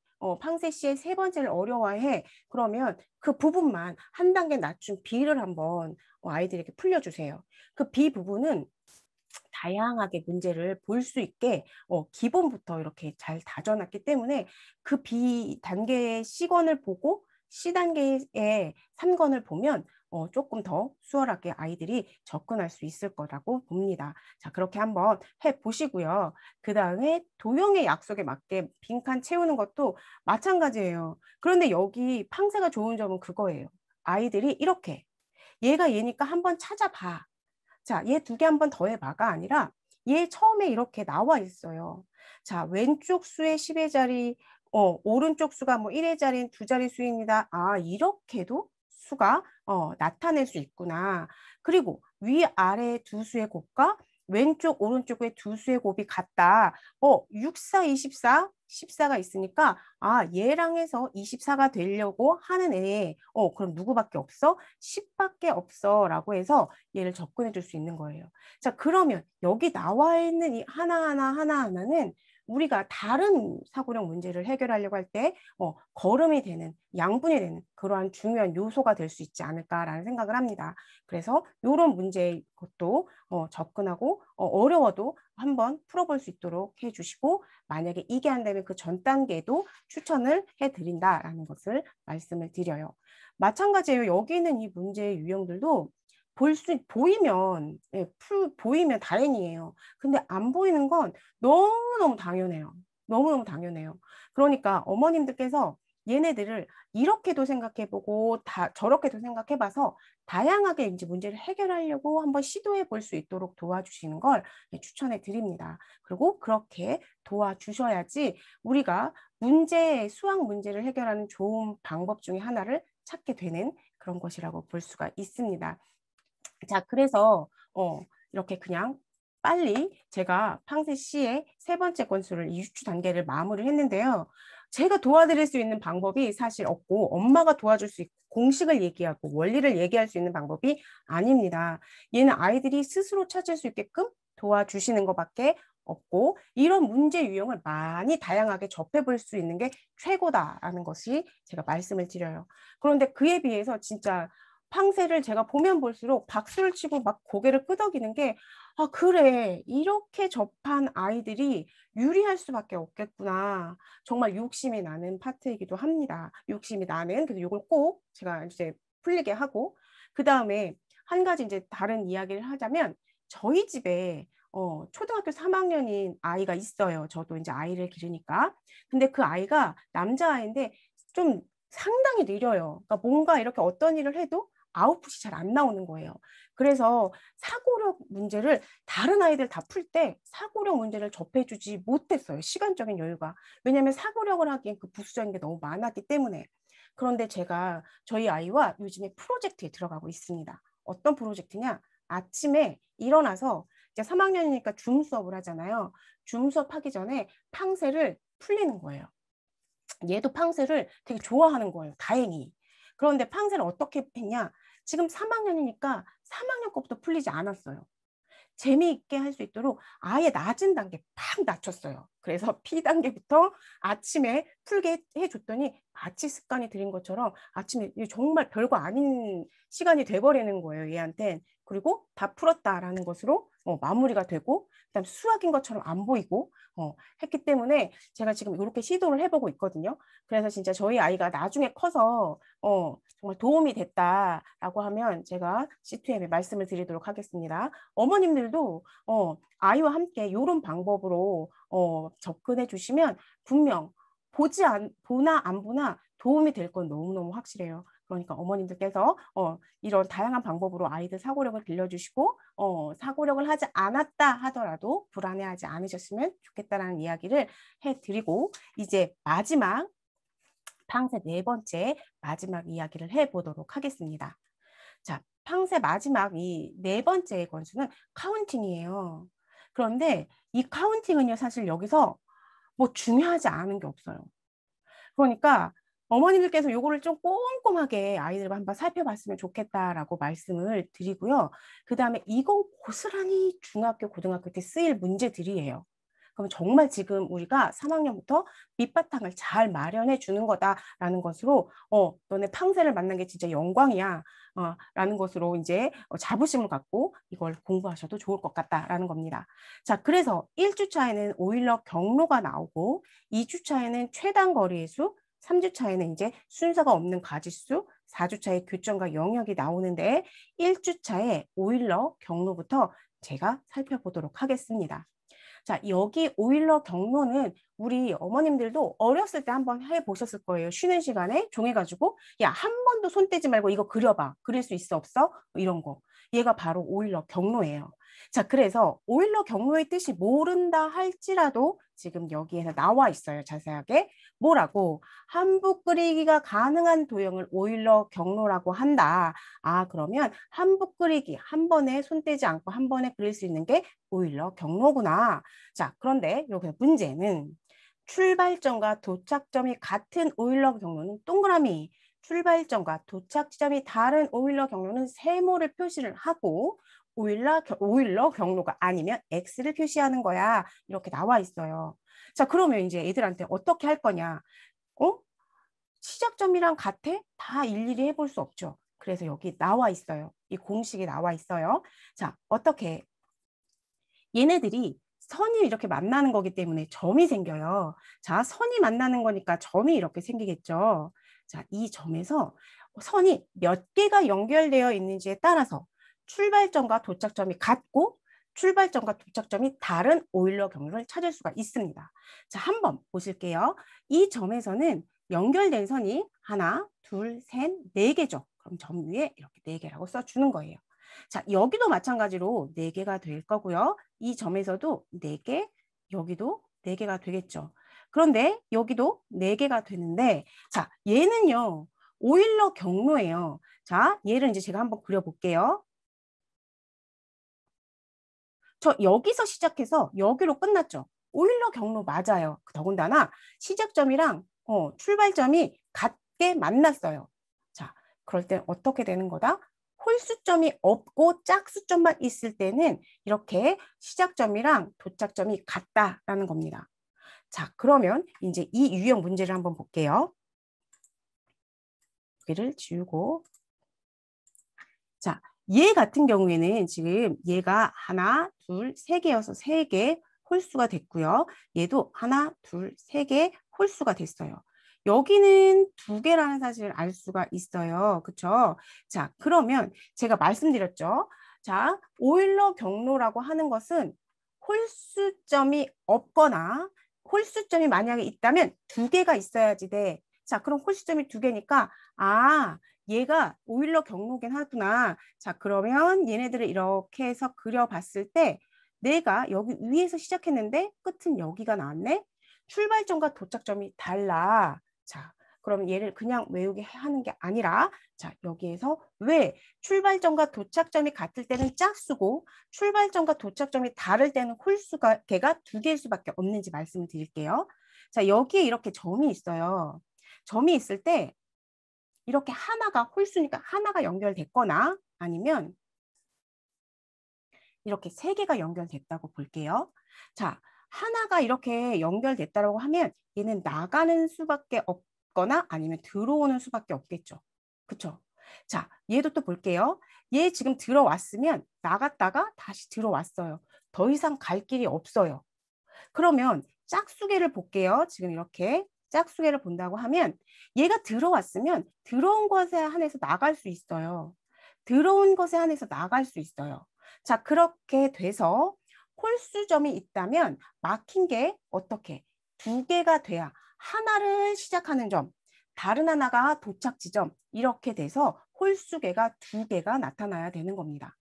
팡세 씨의 세 번째를 어려워해. 그러면 그 부분만 한 단계 낮춘 B를 한번 아이들에게 풀려주세요. 그 B 부분은 다양하게 문제를 볼 수 있게 기본부터 이렇게 잘 다져놨기 때문에 그 B 단계의 C권을 보고 C 단계의 3권을 보면 조금 더 수월하게 아이들이 접근할 수 있을 거라고 봅니다. 자, 그렇게 한번 해보시고요. 그 다음에 도형의 약속에 맞게 빈칸 채우는 것도 마찬가지예요. 그런데 여기 팡세가 좋은 점은 그거예요. 아이들이 이렇게 얘가 얘니까 한번 찾아봐. 자, 얘 두 개 한번 더 해봐가 아니라 얘 처음에 이렇게 나와 있어요. 자, 왼쪽 수의 10의 자리, 오른쪽 수가 뭐 1의 자리인 두 자리 수입니다. 아, 이렇게도 수가 나타낼 수 있구나. 그리고 위아래 두 수의 곱과 왼쪽 오른쪽의 두 수의 곱이 같다. 6, 4, 24 14가 있으니까 얘랑 해서 24가 되려고 하는 애 그럼 누구밖에 없어? 10밖에 없어 라고 해서 얘를 접근해 줄 수 있는 거예요. 자, 그러면 여기 나와 있는 이 하나하나는 우리가 다른 사고력 문제를 해결하려고 할 때 거름이 되는, 양분이 되는 그러한 중요한 요소가 될 수 있지 않을까라는 생각을 합니다. 그래서 이런 문제의 것도 접근하고 어려워도 한번 풀어볼 수 있도록 해주시고, 만약에 이게 안 되면 그 전 단계도 추천을 해드린다라는 것을 말씀을 드려요. 마찬가지예요. 여기 있는 이 문제의 유형들도 보이면, 보이면 다행이에요. 근데 안 보이는 건 너무너무 당연해요. 너무너무 당연해요. 그러니까 어머님들께서 얘네들을 이렇게도 생각해보고 저렇게도 생각해봐서 다양하게 이제 문제를 해결하려고 한번 시도해 볼 수 있도록 도와주시는 걸 추천해 드립니다. 그리고 그렇게 도와주셔야지 우리가 수학 문제를 해결하는 좋은 방법 중에 하나를 찾게 되는 그런 것이라고 볼 수가 있습니다. 자, 그래서 이렇게 그냥 빨리 제가 팡세 C의 세 번째 건수를 이유추 단계를 마무리를 했는데요. 제가 도와드릴 수 있는 방법이 사실 없고, 엄마가 도와줄 수 있고 공식을 얘기하고 원리를 얘기할 수 있는 방법이 아닙니다. 얘는 아이들이 스스로 찾을 수 있게끔 도와주시는 것밖에 없고, 이런 문제 유형을 많이 다양하게 접해볼 수 있는 게 최고다라는 것이 제가 말씀을 드려요. 그런데 그에 비해서 진짜 팡세를 제가 보면 볼수록 박수를 치고 막 고개를 끄덕이는 게, 그래, 이렇게 접한 아이들이 유리할 수밖에 없겠구나. 정말 욕심이 나는 파트이기도 합니다. 욕심이 나는, 그래서 이걸 꼭 제가 이제 풀리게 하고, 그 다음에 한 가지 이제 다른 이야기를 하자면, 저희 집에 초등학교 3학년인 아이가 있어요. 저도 이제 아이를 기르니까. 근데 그 아이가 남자아이인데 좀 상당히 느려요. 그러니까 뭔가 이렇게 어떤 일을 해도 아웃풋이 잘 안 나오는 거예요. 그래서 사고력 문제를 다른 아이들 다 풀 때 사고력 문제를 접해주지 못했어요. 시간적인 여유가. 왜냐하면 사고력을 하기엔 그 부수적인 게 너무 많았기 때문에. 그런데 제가 저희 아이와 요즘에 프로젝트에 들어가고 있습니다. 어떤 프로젝트냐? 아침에 일어나서 이제 3학년이니까 줌 수업을 하잖아요. 줌 수업 하기 전에 팡세를 풀리는 거예요. 얘도 팡세를 되게 좋아하는 거예요. 다행히. 그런데 팡세를 어떻게 했냐? 지금 3학년이니까 3학년 것부터 풀리지 않았어요. 재미있게 할 수 있도록 아예 낮은 단계 팍 낮췄어요. 그래서 P단계부터 아침에 풀게 해줬더니 마치 습관이 들인 것처럼 아침에 정말 별거 아닌 시간이 돼버리는 거예요, 얘한테. 그리고 다 풀었다라는 것으로 마무리가 되고, 그다음 수학인 것처럼 안 보이고 했기 때문에 제가 지금 이렇게 시도를 해보고 있거든요. 그래서 진짜 저희 아이가 나중에 커서 정말 도움이 됐다라고 하면 제가 C2M에 말씀을 드리도록 하겠습니다. 어머님들도 아이와 함께 이런 방법으로 접근해 주시면 분명 보나 안 보나 도움이 될 건 너무너무 확실해요. 그러니까 어머님들께서 이런 다양한 방법으로 아이들 사고력을 길러주시고 사고력을 하지 않았다 하더라도 불안해하지 않으셨으면 좋겠다라는 이야기를 해드리고, 이제 마지막 팡세 네 번째 마지막 이야기를 해보도록 하겠습니다. 자, 팡세 마지막 이 네 번째 건수는 카운팅이에요. 그런데 이 카운팅은요, 사실 여기서 뭐 중요하지 않은 게 없어요. 그러니까 어머님들께서 요거를 좀 꼼꼼하게 아이들과 한번 살펴봤으면 좋겠다라고 말씀을 드리고요. 그 다음에 이건 고스란히 중학교, 고등학교 때 쓰일 문제들이에요. 그럼 정말 지금 우리가 3학년부터 밑바탕을 잘 마련해 주는 거다라는 것으로 너네 팡세를 만난 게 진짜 영광이야 라는 것으로 이제 자부심을 갖고 이걸 공부하셔도 좋을 것 같다라는 겁니다. 자, 그래서 1주차에는 오일러 경로가 나오고 2주차에는 최단 거리의 수, 3주차에는 이제 순서가 없는 가지수, 4주차에 교점과 영역이 나오는데 1주차에 오일러 경로부터 제가 살펴보도록 하겠습니다. 자, 여기 오일러 경로는 우리 어머님들도 어렸을 때 한번 해보셨을 거예요. 쉬는 시간에 종이 가지고 야, 한 번도 손 떼지 말고 이거 그려봐. 그릴 수 있어 없어? 이런 거. 얘가 바로 오일러 경로예요. 자, 그래서 오일러 경로의 뜻이 모른다 할지라도 지금 여기에서 나와 있어요. 자세하게. 뭐라고? 한붓 그리기가 가능한 도형을 오일러 경로라고 한다. 그러면 한붓 그리기, 한 번에 손 떼지 않고 한 번에 그릴 수 있는 게 오일러 경로구나. 자, 그런데 여기 문제는 출발점과 도착점이 같은 오일러 경로는 동그라미, 출발점과 도착 지점이 다른 오일러 경로는 세모를 표시를 하고 오일러 경로가 아니면 X를 표시하는 거야. 이렇게 나와 있어요. 자, 그러면 이제 애들한테 어떻게 할 거냐? 어? 시작점이랑 같아? 다 일일이 해볼 수 없죠. 그래서 여기 나와 있어요. 이 공식이 나와 있어요. 자, 어떻게 얘네들이 선이 이렇게 만나는 거기 때문에 점이 생겨요. 자, 선이 만나는 거니까 점이 이렇게 생기겠죠. 자, 이 점에서 선이 몇 개가 연결되어 있는지에 따라서 출발점과 도착점이 같고 출발점과 도착점이 다른 오일러 경로를 찾을 수가 있습니다. 자, 한번 보실게요. 이 점에서는 연결된 선이 하나, 둘, 셋, 네 개죠. 그럼 점 위에 이렇게 네 개라고 써주는 거예요. 자, 여기도 마찬가지로 4개가 될 거고요. 이 점에서도 4개, 여기도 4개가 되겠죠. 그런데 여기도 4개가 되는데, 자, 얘는요, 오일러 경로예요. 자, 얘를 이제 제가 한번 그려볼게요. 저 여기서 시작해서 여기로 끝났죠. 오일러 경로 맞아요. 더군다나 시작점이랑 출발점이 같게 만났어요. 자, 그럴 땐 어떻게 되는 거다? 홀수점이 없고 짝수점만 있을 때는 이렇게 시작점이랑 도착점이 같다라는 겁니다. 자, 그러면 이제 이 유형 문제를 한번 볼게요. 여기를 지우고. 자, 얘 같은 경우에는 지금 얘가 하나, 둘, 세 개여서 세 개 홀수가 됐고요. 얘도 하나, 둘, 세 개 홀수가 됐어요. 여기는 두 개라는 사실을 알 수가 있어요. 그쵸? 자, 그러면 제가 말씀드렸죠. 자, 오일러 경로라고 하는 것은 홀수점이 없거나 홀수점이 만약에 있다면 두 개가 있어야지 돼. 자, 그럼 홀수점이 두 개니까 얘가 오일러 경로긴 하구나. 자, 그러면 얘네들을 이렇게 해서 그려봤을 때 내가 여기 위에서 시작했는데 끝은 여기가 나왔네. 출발점과 도착점이 달라. 자, 그럼 얘를 그냥 외우게 하는 게 아니라 자, 여기에서 왜 출발점과 도착점이 같을 때는 짝수고 출발점과 도착점이 다를 때는 홀수가 걔가 두 개일 수밖에 없는지 말씀을 드릴게요. 자, 여기에 이렇게 점이 있어요. 점이 있을 때 이렇게 하나가 홀수니까 하나가 연결됐거나 아니면 이렇게 세 개가 연결됐다고 볼게요. 자, 하나가 이렇게 연결됐다고 하면 얘는 나가는 수밖에 없거나 아니면 들어오는 수밖에 없겠죠. 그쵸? 자, 얘도 또 볼게요. 얘 지금 들어왔으면 나갔다가 다시 들어왔어요. 더 이상 갈 길이 없어요. 그러면 짝수계를 볼게요. 지금 이렇게 짝수계를 본다고 하면 얘가 들어왔으면 들어온 것에 한해서 나갈 수 있어요. 들어온 것에 한해서 나갈 수 있어요. 자, 그렇게 돼서 홀수점이 있다면 막힌 게 어떻게? 두 개가 돼야 하나를 시작하는 점, 다른 하나가 도착 지점 이렇게 돼서 홀수계가 두 개가 나타나야 되는 겁니다.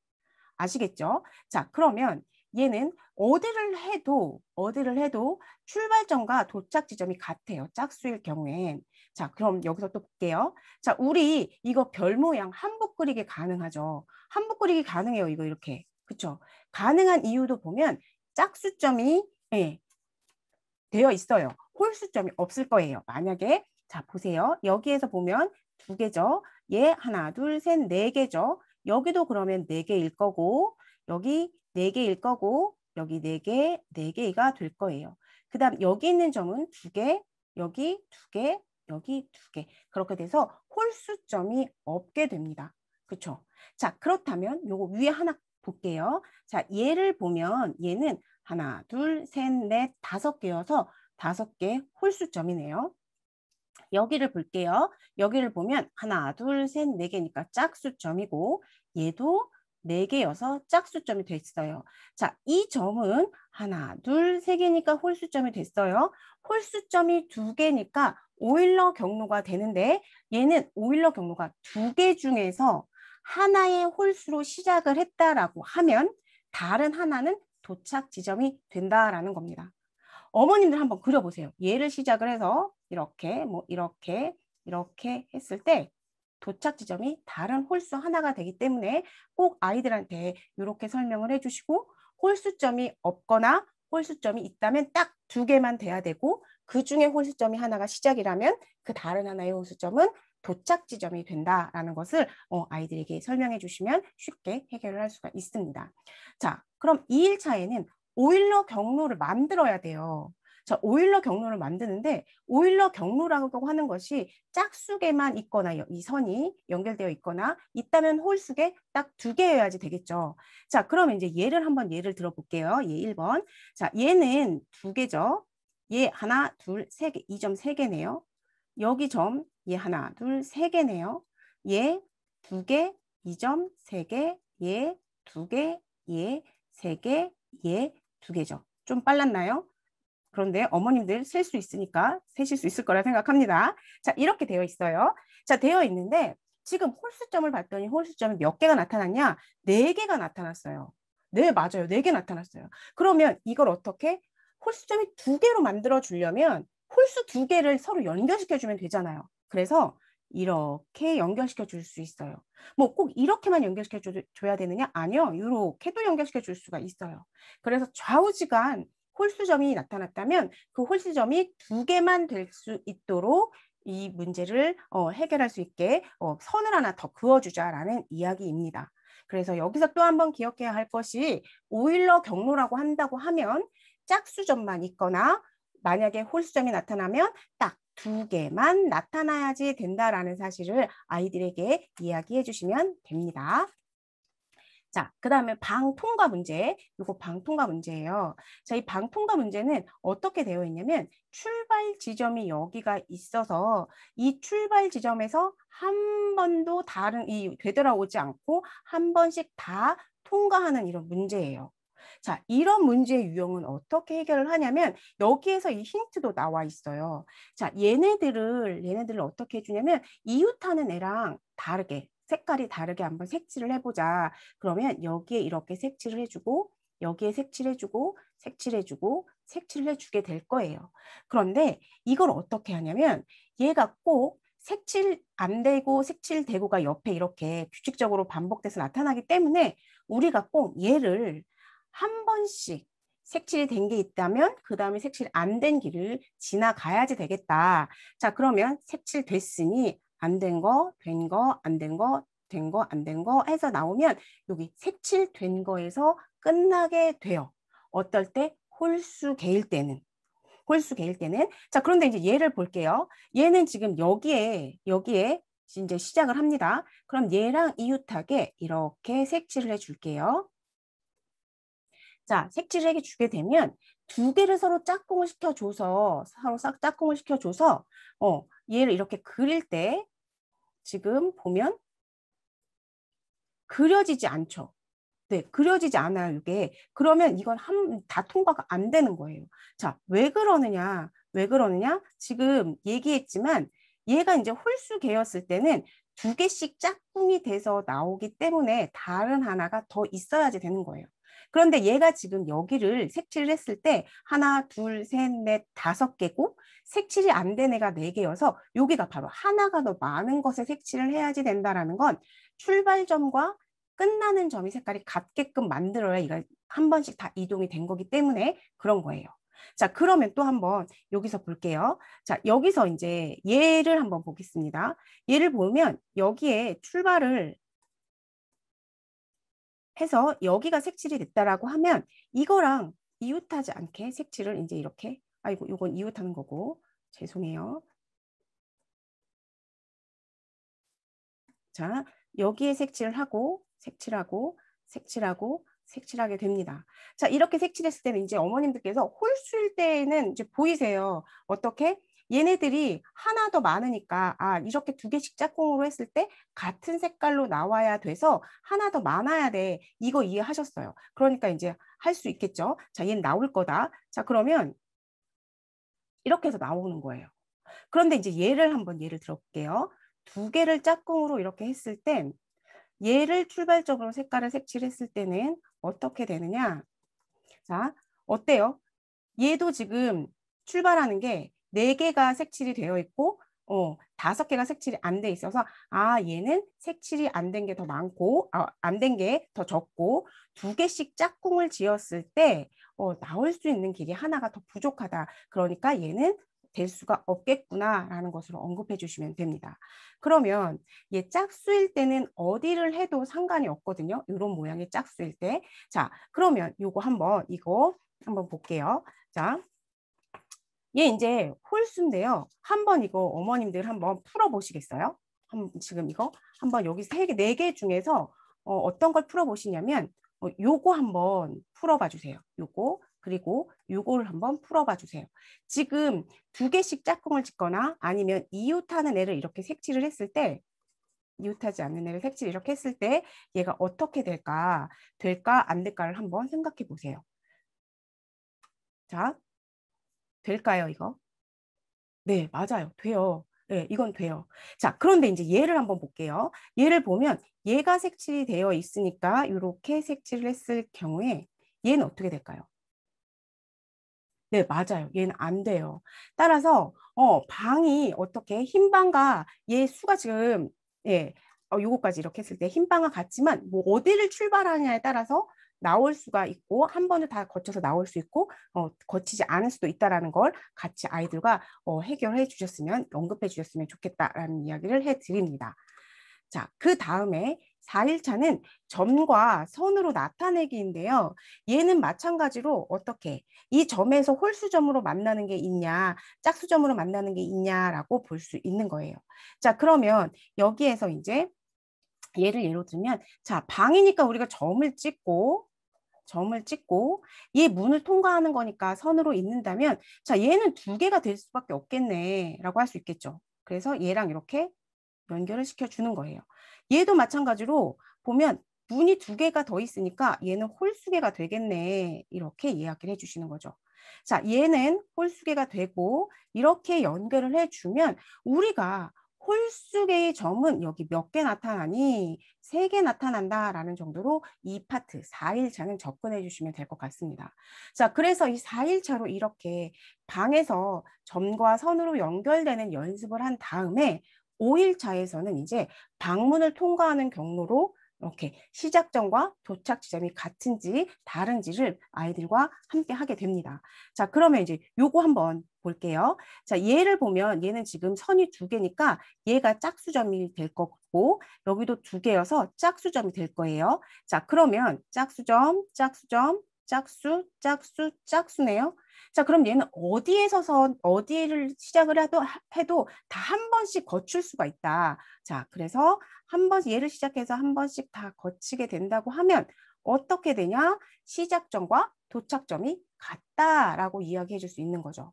아시겠죠? 자, 그러면 얘는 어디를 해도 출발점과 도착 지점이 같아요. 짝수일 경우엔. 자, 그럼 여기서 또 볼게요. 자, 우리 이거 별 모양 한복 그리기 가능하죠. 한복 그리기 가능해요. 이거 이렇게. 그쵸? 가능한 이유도 보면 짝수점이 되어 있어요. 홀수점이 없을 거예요. 만약에 자, 보세요. 여기에서 보면 두 개죠. 얘 하나, 둘, 셋, 네 개죠. 여기도 그러면 네 개일 거고 여기 네 개일 거고 여기 네 개, 네 개가 될 거예요. 그 다음 여기 있는 점은 두 개, 여기 두 개, 여기 두 개. 그렇게 돼서 홀수점이 없게 됩니다. 그렇죠? 자, 그렇다면 요거 위에 하나 볼게요. 자, 얘를 보면 얘는 하나, 둘, 셋, 넷, 다섯 개여서 다섯 개 홀수점이네요. 여기를 볼게요. 여기를 보면 하나, 둘, 셋, 네 개니까 짝수점이고 얘도 네 개여서 짝수점이 됐어요. 자, 이 점은 하나, 둘, 세 개니까 홀수점이 됐어요. 홀수점이 두 개니까 오일러 경로가 되는데 얘는 오일러 경로가 두 개 중에서 하나의 홀수로 시작을 했다라고 하면 다른 하나는 도착 지점이 된다라는 겁니다. 어머님들 한번 그려보세요. 얘를 시작을 해서 이렇게 이렇게 했을 때 도착 지점이 다른 홀수 하나가 되기 때문에 꼭 아이들한테 이렇게 설명을 해주시고 홀수점이 없거나 홀수점이 있다면 딱 두 개만 돼야 되고 그 중에 홀수점이 하나가 시작이라면 그 다른 하나의 홀수점은 도착 지점이 된다라는 것을 아이들에게 설명해 주시면 쉽게 해결을 할 수가 있습니다. 자, 그럼 2일차에는 오일러 경로를 만들어야 돼요. 자, 오일러 경로를 만드는데 오일러 경로라고 하는 것이 짝수계만 있거나 이 선이 연결되어 있거나 있다면 홀수계 딱 2개여야지 되겠죠. 자, 그러면 이제 예를 들어볼게요. 얘 1번. 자, 얘는 2개죠. 얘 하나, 둘, 세 개, 이 점 3개네요. 여기 점, 얘 하나, 둘, 3개네요. 얘 2개, 이 점 3개, 얘 2개, 얘 3개, 얘 2개죠. 좀 빨랐나요? 그런데 어머님들 셀 수 있으니까 세실 수 있을 거라 생각합니다. 자, 이렇게 되어 있어요. 자, 되어 있는데 지금 홀수점을 봤더니 홀수점이 몇 개가 나타났냐? 4개가 나타났어요. 네, 맞아요. 4개 나타났어요. 그러면 이걸 어떻게? 홀수점이 2개로 만들어 주려면 홀수 2개를 서로 연결시켜 주면 되잖아요. 그래서 이렇게 연결시켜 줄 수 있어요. 뭐 꼭 이렇게만 연결시켜 줘야 되느냐? 아니요. 이렇게도 연결시켜 줄 수가 있어요. 그래서 좌우지간 홀수점이 나타났다면 그 홀수점이 2개만 될 수 있도록 이 문제를 해결할 수 있게 선을 하나 더 그어주자라는 이야기입니다. 그래서 여기서 또 한번 기억해야 할 것이 오일러 경로라고 한다고 하면 짝수점만 있거나 만약에 홀수점이 나타나면 딱 2개만 나타나야지 된다라는 사실을 아이들에게 이야기해 주시면 됩니다. 자, 그 다음에 방통과 문제. 이거 방통과 문제예요. 자, 이 방통과 문제는 어떻게 되어 있냐면 출발 지점이 여기가 있어서 이 출발 지점에서 한 번도 되돌아오지 않고 한 번씩 다 통과하는 이런 문제예요. 자, 이런 문제의 유형은 어떻게 해결을 하냐면 여기에서 이 힌트도 나와 있어요. 자, 얘네들을 어떻게 해주냐면 이웃하는 애랑 다르게 색깔이 다르게 한번 색칠을 해보자. 그러면 여기에 이렇게 색칠을 해주고 여기에 색칠을 해주게 될 거예요. 그런데 이걸 어떻게 하냐면 얘가 꼭 색칠 안 되고 색칠 되고가 옆에 이렇게 규칙적으로 반복돼서 나타나기 때문에 우리가 꼭 얘를 한 번씩 색칠이 된 게 있다면 그 다음에 색칠 안 된 길을 지나가야지 되겠다. 자, 그러면 색칠 됐으니 안 된 거, 된 거, 안 된 거, 된 거, 안 된 거 해서 나오면 여기 색칠된 거에서 끝나게 돼요. 어떨 때? 홀수개일 때는. 자, 그런데 이제 얘를 볼게요. 얘는 지금 여기에 이제 시작을 합니다. 그럼 얘랑 이웃하게 이렇게 색칠을 해줄게요. 자, 색칠을 해주게 되면 2개를 서로 짝꿍을 시켜줘서 얘를 이렇게 그릴 때 지금 보면 그려지지 않죠. 네, 그려지지 않아요, 이게. 그러면 이건 다 통과가 안 되는 거예요. 자, 왜 그러느냐? 지금 얘기했지만 얘가 이제 홀수개였을 때는 2개씩 짝꿍이 돼서 나오기 때문에 다른 하나가 더 있어야지 되는 거예요. 그런데 얘가 지금 여기를 색칠을 했을 때 하나, 둘, 셋, 넷, 5개고 색칠이 안 된 애가 4개여서 여기가 바로 하나가 더 많은 것에 색칠을 해야지 된다라는 건 출발점과 끝나는 점이 색깔이 같게끔 만들어야 이가 한 번씩 다 이동이 된 거기 때문에 그런 거예요. 자, 그러면 또 한번 여기서 볼게요. 자, 여기서 이제 얘를 한번 보겠습니다. 얘를 보면 여기에 출발을 해서 여기가 색칠이 됐다라고 하면 이거랑 이웃하지 않게 색칠을 이제 이렇게, 아이고, 이건 이웃하는 거고, 죄송해요. 자, 여기에 색칠하게 됩니다. 자, 이렇게 색칠했을 때는 이제 어머님들께서 홀수일 때는 이제 보이세요. 어떻게? 얘네들이 하나 더 많으니까 이렇게 2개씩 짝꿍으로 했을 때 같은 색깔로 나와야 돼서 하나 더 많아야 돼. 이거 이해하셨어요. 그러니까 이제 할 수 있겠죠. 자, 얘는 나올 거다. 자, 그러면 이렇게 해서 나오는 거예요. 그런데 이제 예를 들어볼게요. 2개를 짝꿍으로 이렇게 했을 땐 얘를 출발적으로 색깔을 색칠했을 때는 어떻게 되느냐? 자, 어때요? 얘도 지금 출발하는 게 4개가 색칠이 되어 있고 5개가 색칠이 안 돼 있어서 얘는 색칠이 안 된 게 더 많고 안 된 게 더 적고 2개씩 짝꿍을 지었을 때 나올 수 있는 길이 하나가 더 부족하다. 그러니까 얘는 될 수가 없겠구나라는 것으로 언급해 주시면 됩니다. 그러면 얘 짝수일 때는 어디를 해도 상관이 없거든요. 이런 모양의 짝수일 때. 자, 그러면 이거 한번 볼게요. 자, 얘 이제 홀수인데요. 한번 이거 어머님들 한번 풀어 보시겠어요? 지금 이거 한번 여기 네 개 중에서 어떤 걸 풀어 보시냐면 요거 한번 풀어 봐 주세요. 요거 그리고 요거를 한번 풀어 봐 주세요. 지금 두 개씩 짝꿍을 짓거나 아니면 이웃하는 애를 이렇게 색칠을 했을 때 이웃하지 않는 애를 색칠 이렇게 했을 때 얘가 어떻게 될까? 될까 안 될까를 한번 생각해 보세요. 자, 될까요, 이거? 네, 맞아요. 돼요. 네, 이건 돼요. 자, 그런데 이제 얘를 한번 볼게요. 얘를 보면 얘가 색칠이 되어 있으니까 이렇게 색칠을 했을 경우에 얘는 어떻게 될까요? 네, 맞아요. 얘는 안 돼요. 따라서 방이 어떻게 흰 방과 얘 수가 지금 예, 요거까지 이렇게 했을 때 흰 방과 같지만 뭐 어디를 출발하냐에 따라서 나올 수가 있고 한 번을 다 거쳐서 나올 수 있고 거치지 않을 수도 있다라는 걸 같이 아이들과 해결해 주셨으면 언급해 주셨으면 좋겠다라는 이야기를 해 드립니다. 자, 그 다음에 4일차는 점과 선으로 나타내기인데요. 얘는 마찬가지로 어떻게 이 점에서 홀수점으로 만나는 게 있냐, 짝수점으로 만나는 게 있냐라고 볼 수 있는 거예요. 자, 그러면 여기에서 이제 예로 들면 자, 방이니까 우리가 점을 찍고 얘 문을 통과하는 거니까 선으로 잇는다면 자, 얘는 두 개가 될 수밖에 없겠네라고 할 수 있겠죠. 그래서 얘랑 이렇게 연결을 시켜주는 거예요. 얘도 마찬가지로 보면 문이 두 개가 더 있으니까 얘는 홀수개가 되겠네. 이렇게 이야기를 해주시는 거죠. 자, 얘는 홀수개가 되고 이렇게 연결을 해주면 우리가 홀수개의 점은 여기 몇 개 나타나니? 3개 나타난다라는 정도로 이 파트 4일차는 접근해 주시면 될 것 같습니다. 자, 그래서 이 4일차로 이렇게 방에서 점과 선으로 연결되는 연습을 한 다음에 5일차에서는 이제 방문을 통과하는 경로로 이렇게 시작점과 도착 지점이 같은지 다른지를 아이들과 함께 하게 됩니다. 자, 그러면 이제 요거 한번 볼게요. 자, 얘를 보면 얘는 지금 선이 두 개니까 얘가 짝수점이 될 거고 여기도 두 개여서 짝수점이 될 거예요. 자, 그러면 짝수점, 짝수점, 짝수네요. 자, 그럼 얘는 어디를 시작을 해도 다 한 번씩 거칠 수가 있다. 자, 그래서 얘를 시작해서 한 번씩 다 거치게 된다고 하면 어떻게 되냐? 시작점과 도착점이 같다라고 이야기해 줄 수 있는 거죠.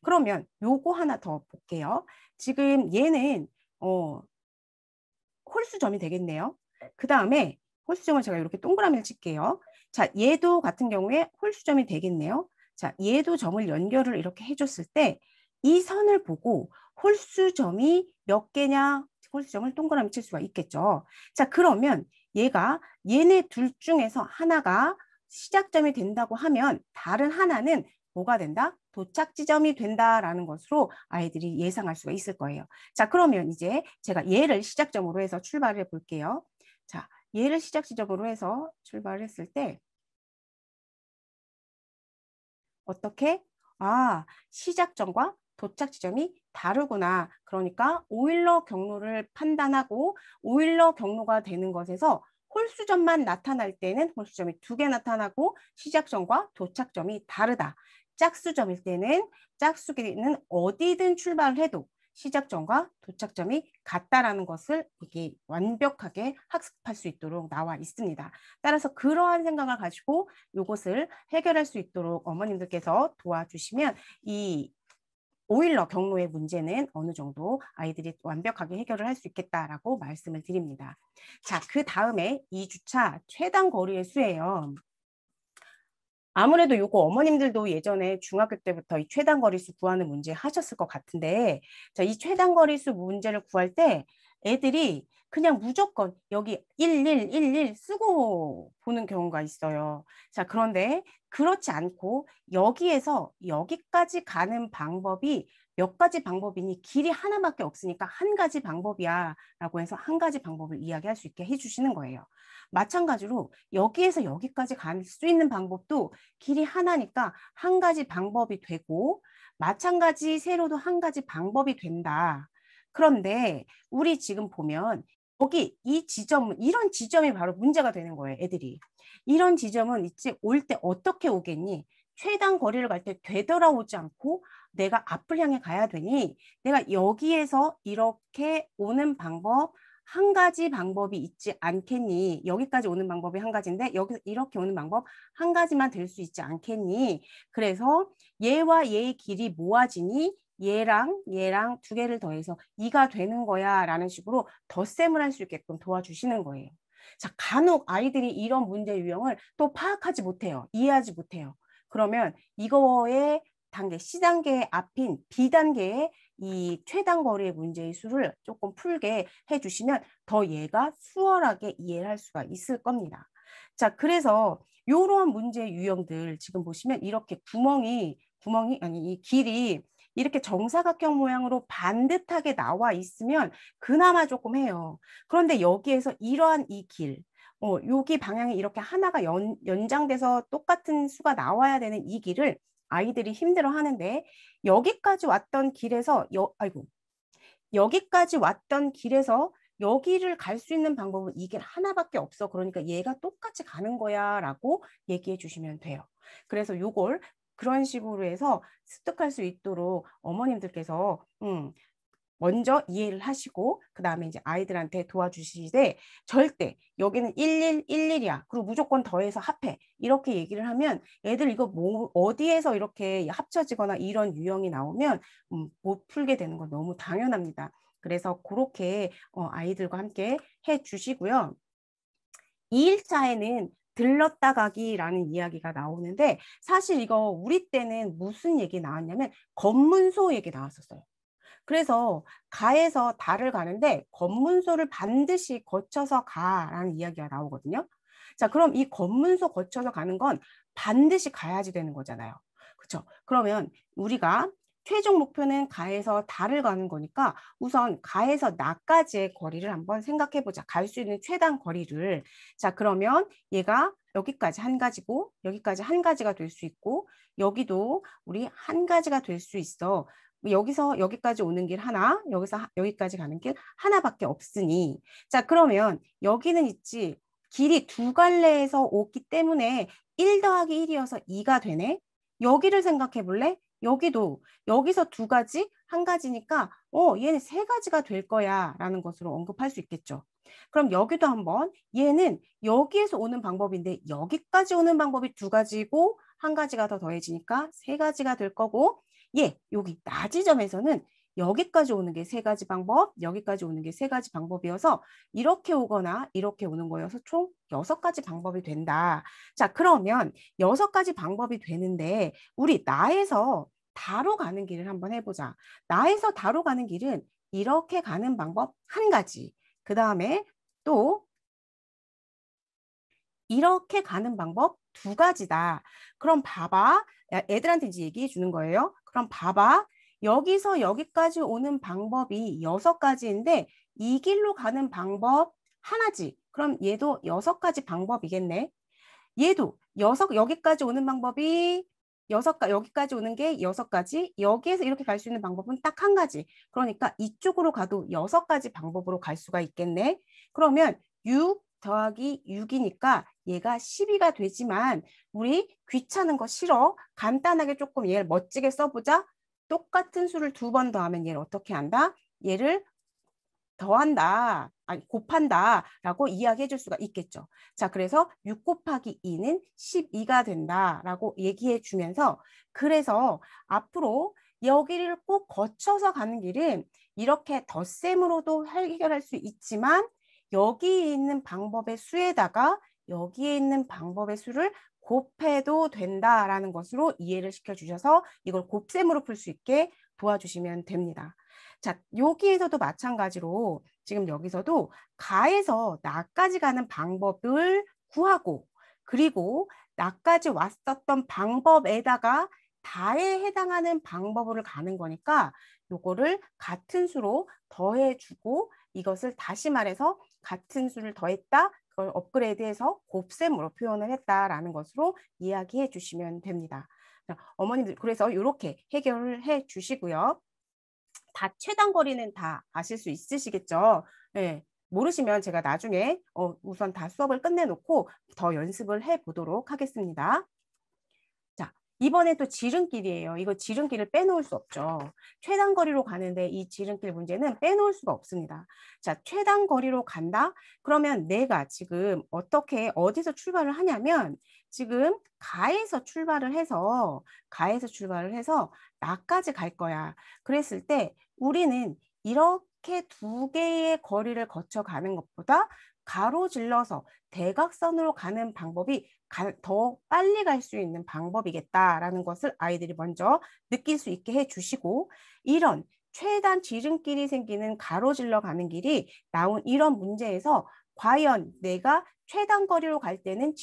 그러면 요거 하나 더 볼게요. 지금 얘는 홀수점이 되겠네요. 그 다음에 홀수점을 제가 이렇게 동그라미를 칠게요. 자, 얘도 같은 경우에 홀수점이 되겠네요. 자, 얘도 점을 연결을 이렇게 해줬을 때 이 선을 보고 홀수점이 몇 개냐? 홀수점을 동그라미 칠 수가 있겠죠. 자, 그러면 얘네 둘 중에서 하나가 시작점이 된다고 하면 다른 하나는 뭐가 된다? 도착 지점이 된다라는 것으로 아이들이 예상할 수가 있을 거예요. 자, 그러면 이제 제가 얘를 시작점으로 해서 출발해 볼게요. 자, 얘를 시작 지점으로 해서 출발했을 때 어떻게? 아, 시작점과 도착 지점이 다르구나. 그러니까 오일러 경로를 판단하고 오일러 경로가 되는 것에서 홀수점만 나타날 때는 홀수점이 두 개 나타나고 시작점과 도착점이 다르다. 짝수점일 때는 짝수기는 어디든 출발을 해도 시작점과 도착점이 같다라는 것을 이게 완벽하게 학습할 수 있도록 나와 있습니다. 따라서 그러한 생각을 가지고 이것을 해결할 수 있도록 어머님들께서 도와주시면 이 오일러 경로의 문제는 어느 정도 아이들이 완벽하게 해결을 할 수 있겠다라고 말씀을 드립니다. 자, 그 다음에 2주차 최단 거리의 수예요. 아무래도 요거 어머님들도 예전에 중학교 때부터 이 최단거리수 구하는 문제 하셨을 것 같은데, 자, 이 최단거리수 문제를 구할 때 애들이 그냥 무조건 여기 11 쓰고 보는 경우가 있어요. 자, 그런데 그렇지 않고 여기에서 여기까지 가는 방법이 몇 가지 방법이니 길이 하나밖에 없으니까 한 가지 방법이야 라고 해서 한 가지 방법을 이야기할 수 있게 해주시는 거예요. 마찬가지로 여기에서 여기까지 갈 수 있는 방법도 길이 하나니까 한 가지 방법이 되고 마찬가지 세로도 한 가지 방법이 된다. 그런데 우리 지금 보면 여기 이 지점, 이런 지점이 바로 문제가 되는 거예요, 애들이. 이런 지점은 있지, 올 때 어떻게 오겠니? 최단 거리를 갈 때 되돌아오지 않고 내가 앞을 향해 가야 되니 내가 여기에서 이렇게 오는 방법, 한 가지 방법이 있지 않겠니? 여기까지 오는 방법이 한 가지인데 여기서 이렇게 오는 방법 한 가지만 될 수 있지 않겠니? 그래서 얘와 얘의 길이 모아지니 얘랑 얘랑 두 개를 더해서 2가 되는 거야 라는 식으로 덧셈을 할 수 있게끔 도와주시는 거예요. 자, 간혹 아이들이 이런 문제 유형을 또 파악하지 못해요. 이해하지 못해요. 그러면 이거의 단계, C단계의 앞인 B단계의 이 최단 거리의 문제의 수를 조금 풀게 해주시면 더 얘가 수월하게 이해를 할 수가 있을 겁니다. 자, 그래서 이러한 문제 유형들 지금 보시면 이렇게 구멍이 아니 이 길이 이렇게 정사각형 모양으로 반듯하게 나와 있으면 그나마 조금 해요. 그런데 여기에서 이러한 이 길, 여기 방향이 이렇게 하나가 연장돼서 똑같은 수가 나와야 되는 이 길을 아이들이 힘들어 하는데 여기까지 왔던 길에서 여기까지 왔던 길에서 여기를 갈 수 있는 방법은 이 길 하나밖에 없어. 그러니까 얘가 똑같이 가는 거야 라고 얘기해 주시면 돼요. 그래서 요걸 그런 식으로 해서 습득할 수 있도록 어머님들께서 먼저 이해를 하시고 그 다음에 이제 아이들한테 도와주시되 절대 여기는 11, 11이야. 그리고 무조건 더해서 합해. 이렇게 얘기를 하면 애들 이거 뭐 어디에서 이렇게 합쳐지거나 이런 유형이 나오면 못 풀게 되는 건 너무 당연합니다. 그래서 그렇게 아이들과 함께 해 주시고요. 2일차에는 들렀다 가기라는 이야기가 나오는데 사실 이거 우리 때는 무슨 얘기 나왔냐면 검문소 얘기 나왔었어요. 그래서 가에서 달을 가는데 검문소를 반드시 거쳐서 가라는 이야기가 나오거든요. 자, 그럼 이 검문소 거쳐서 가는 건 반드시 가야지 되는 거잖아요. 그렇죠? 그러면 우리가 최종 목표는 가에서 달을 가는 거니까 우선 가에서 나까지의 거리를 한번 생각해 보자. 갈 수 있는 최단 거리를. 자, 그러면 얘가 여기까지 한 가지고 여기까지 한 가지가 될 수 있고 여기도 우리 한 가지가 될 수 있어. 여기서 여기까지 오는 길 하나, 여기서 여기까지 가는 길 하나밖에 없으니. 자, 그러면 여기는 있지. 길이 두 갈래에서 오기 때문에 1 더하기 1이어서 2가 되네. 여기를 생각해 볼래? 여기도 여기서 두 가지, 한 가지니까 얘는 세 가지가 될 거야 라는 것으로 언급할 수 있겠죠. 그럼 여기도 한번 얘는 여기에서 오는 방법인데 여기까지 오는 방법이 두 가지고 한 가지가 더 더해지니까 세 가지가 될 거고 여기 나지점에서는 여기까지 오는 게 세 가지 방법, 여기까지 오는 게 세 가지 방법이어서 이렇게 오거나 이렇게 오는 거여서 총 6가지 방법이 된다. 자, 그러면 6가지 방법이 되는데 우리 나에서 다로 가는 길을 한번 해보자. 나에서 다로 가는 길은 이렇게 가는 방법 한 가지. 그 다음에 또 이렇게 가는 방법 두 가지다. 그럼 봐봐. 애들한테 이제 얘기해 주는 거예요. 그럼 봐봐. 여기서 여기까지 오는 방법이 6가지인데 이 길로 가는 방법 하나지. 그럼 얘도 6가지 방법이겠네. 얘도 여기까지 오는 방법이 여기까지 오는 게 6가지. 여기에서 이렇게 갈 수 있는 방법은 딱 한 가지. 그러니까 이쪽으로 가도 6가지 방법으로 갈 수가 있겠네. 그러면 6 더하기 6이니까 얘가 12가 되지만 우리 귀찮은 거 싫어. 간단하게 조금 얘를 멋지게 써보자. 똑같은 수를 2번 더하면 얘를 어떻게 한다? 얘를 더한다, 아니 곱한다 라고 이야기해 줄 수가 있겠죠. 자, 그래서 6 곱하기 2는 12가 된다 라고 얘기해 주면서 그래서 앞으로 여기를 꼭 거쳐서 가는 길은 이렇게 덧셈으로도 해결할 수 있지만 여기 있는 방법의 수에다가 여기에 있는 방법의 수를 곱해도 된다라는 것으로 이해를 시켜주셔서 이걸 곱셈으로 풀 수 있게 도와주시면 됩니다. 자, 여기에서도 마찬가지로 지금 여기서도 가에서 나까지 가는 방법을 구하고 그리고 나까지 왔었던 방법에다가 다에 해당하는 방법으로 가는 거니까 요거를 같은 수로 더해주고 이것을 다시 말해서 같은 수를 더했다. 그걸 업그레이드해서 곱셈으로 표현을 했다라는 것으로 이야기해 주시면 됩니다. 자, 어머님들 그래서 이렇게 해결을 해 주시고요. 다 최단 거리는 다 아실 수 있으시겠죠? 네. 모르시면 제가 나중에 우선 다 수업을 끝내놓고 더 연습을 해 보도록 하겠습니다. 자, 이번에 또 지름길이에요. 이거 지름길을 빼놓을 수 없죠. 최단 거리로 가는데 이 지름길 문제는 빼놓을 수가 없습니다. 자, 최단 거리로 간다? 그러면 내가 지금 어떻게 어디서 출발을 하냐면 지금 가에서 출발을 해서 나까지 갈 거야. 그랬을 때 우리는 이렇게 두 개의 거리를 거쳐 가는 것보다 가로질러서 대각선으로 가는 방법이 더 빨리 갈 수 있는 방법이겠다라는 것을 아이들이 먼저 느낄 수 있게 해주시고, 이런 최단 지름길이 생기는 가로질러 가는 길이 나온 이런 문제에서 과연 내가 최단 거리로 갈 때는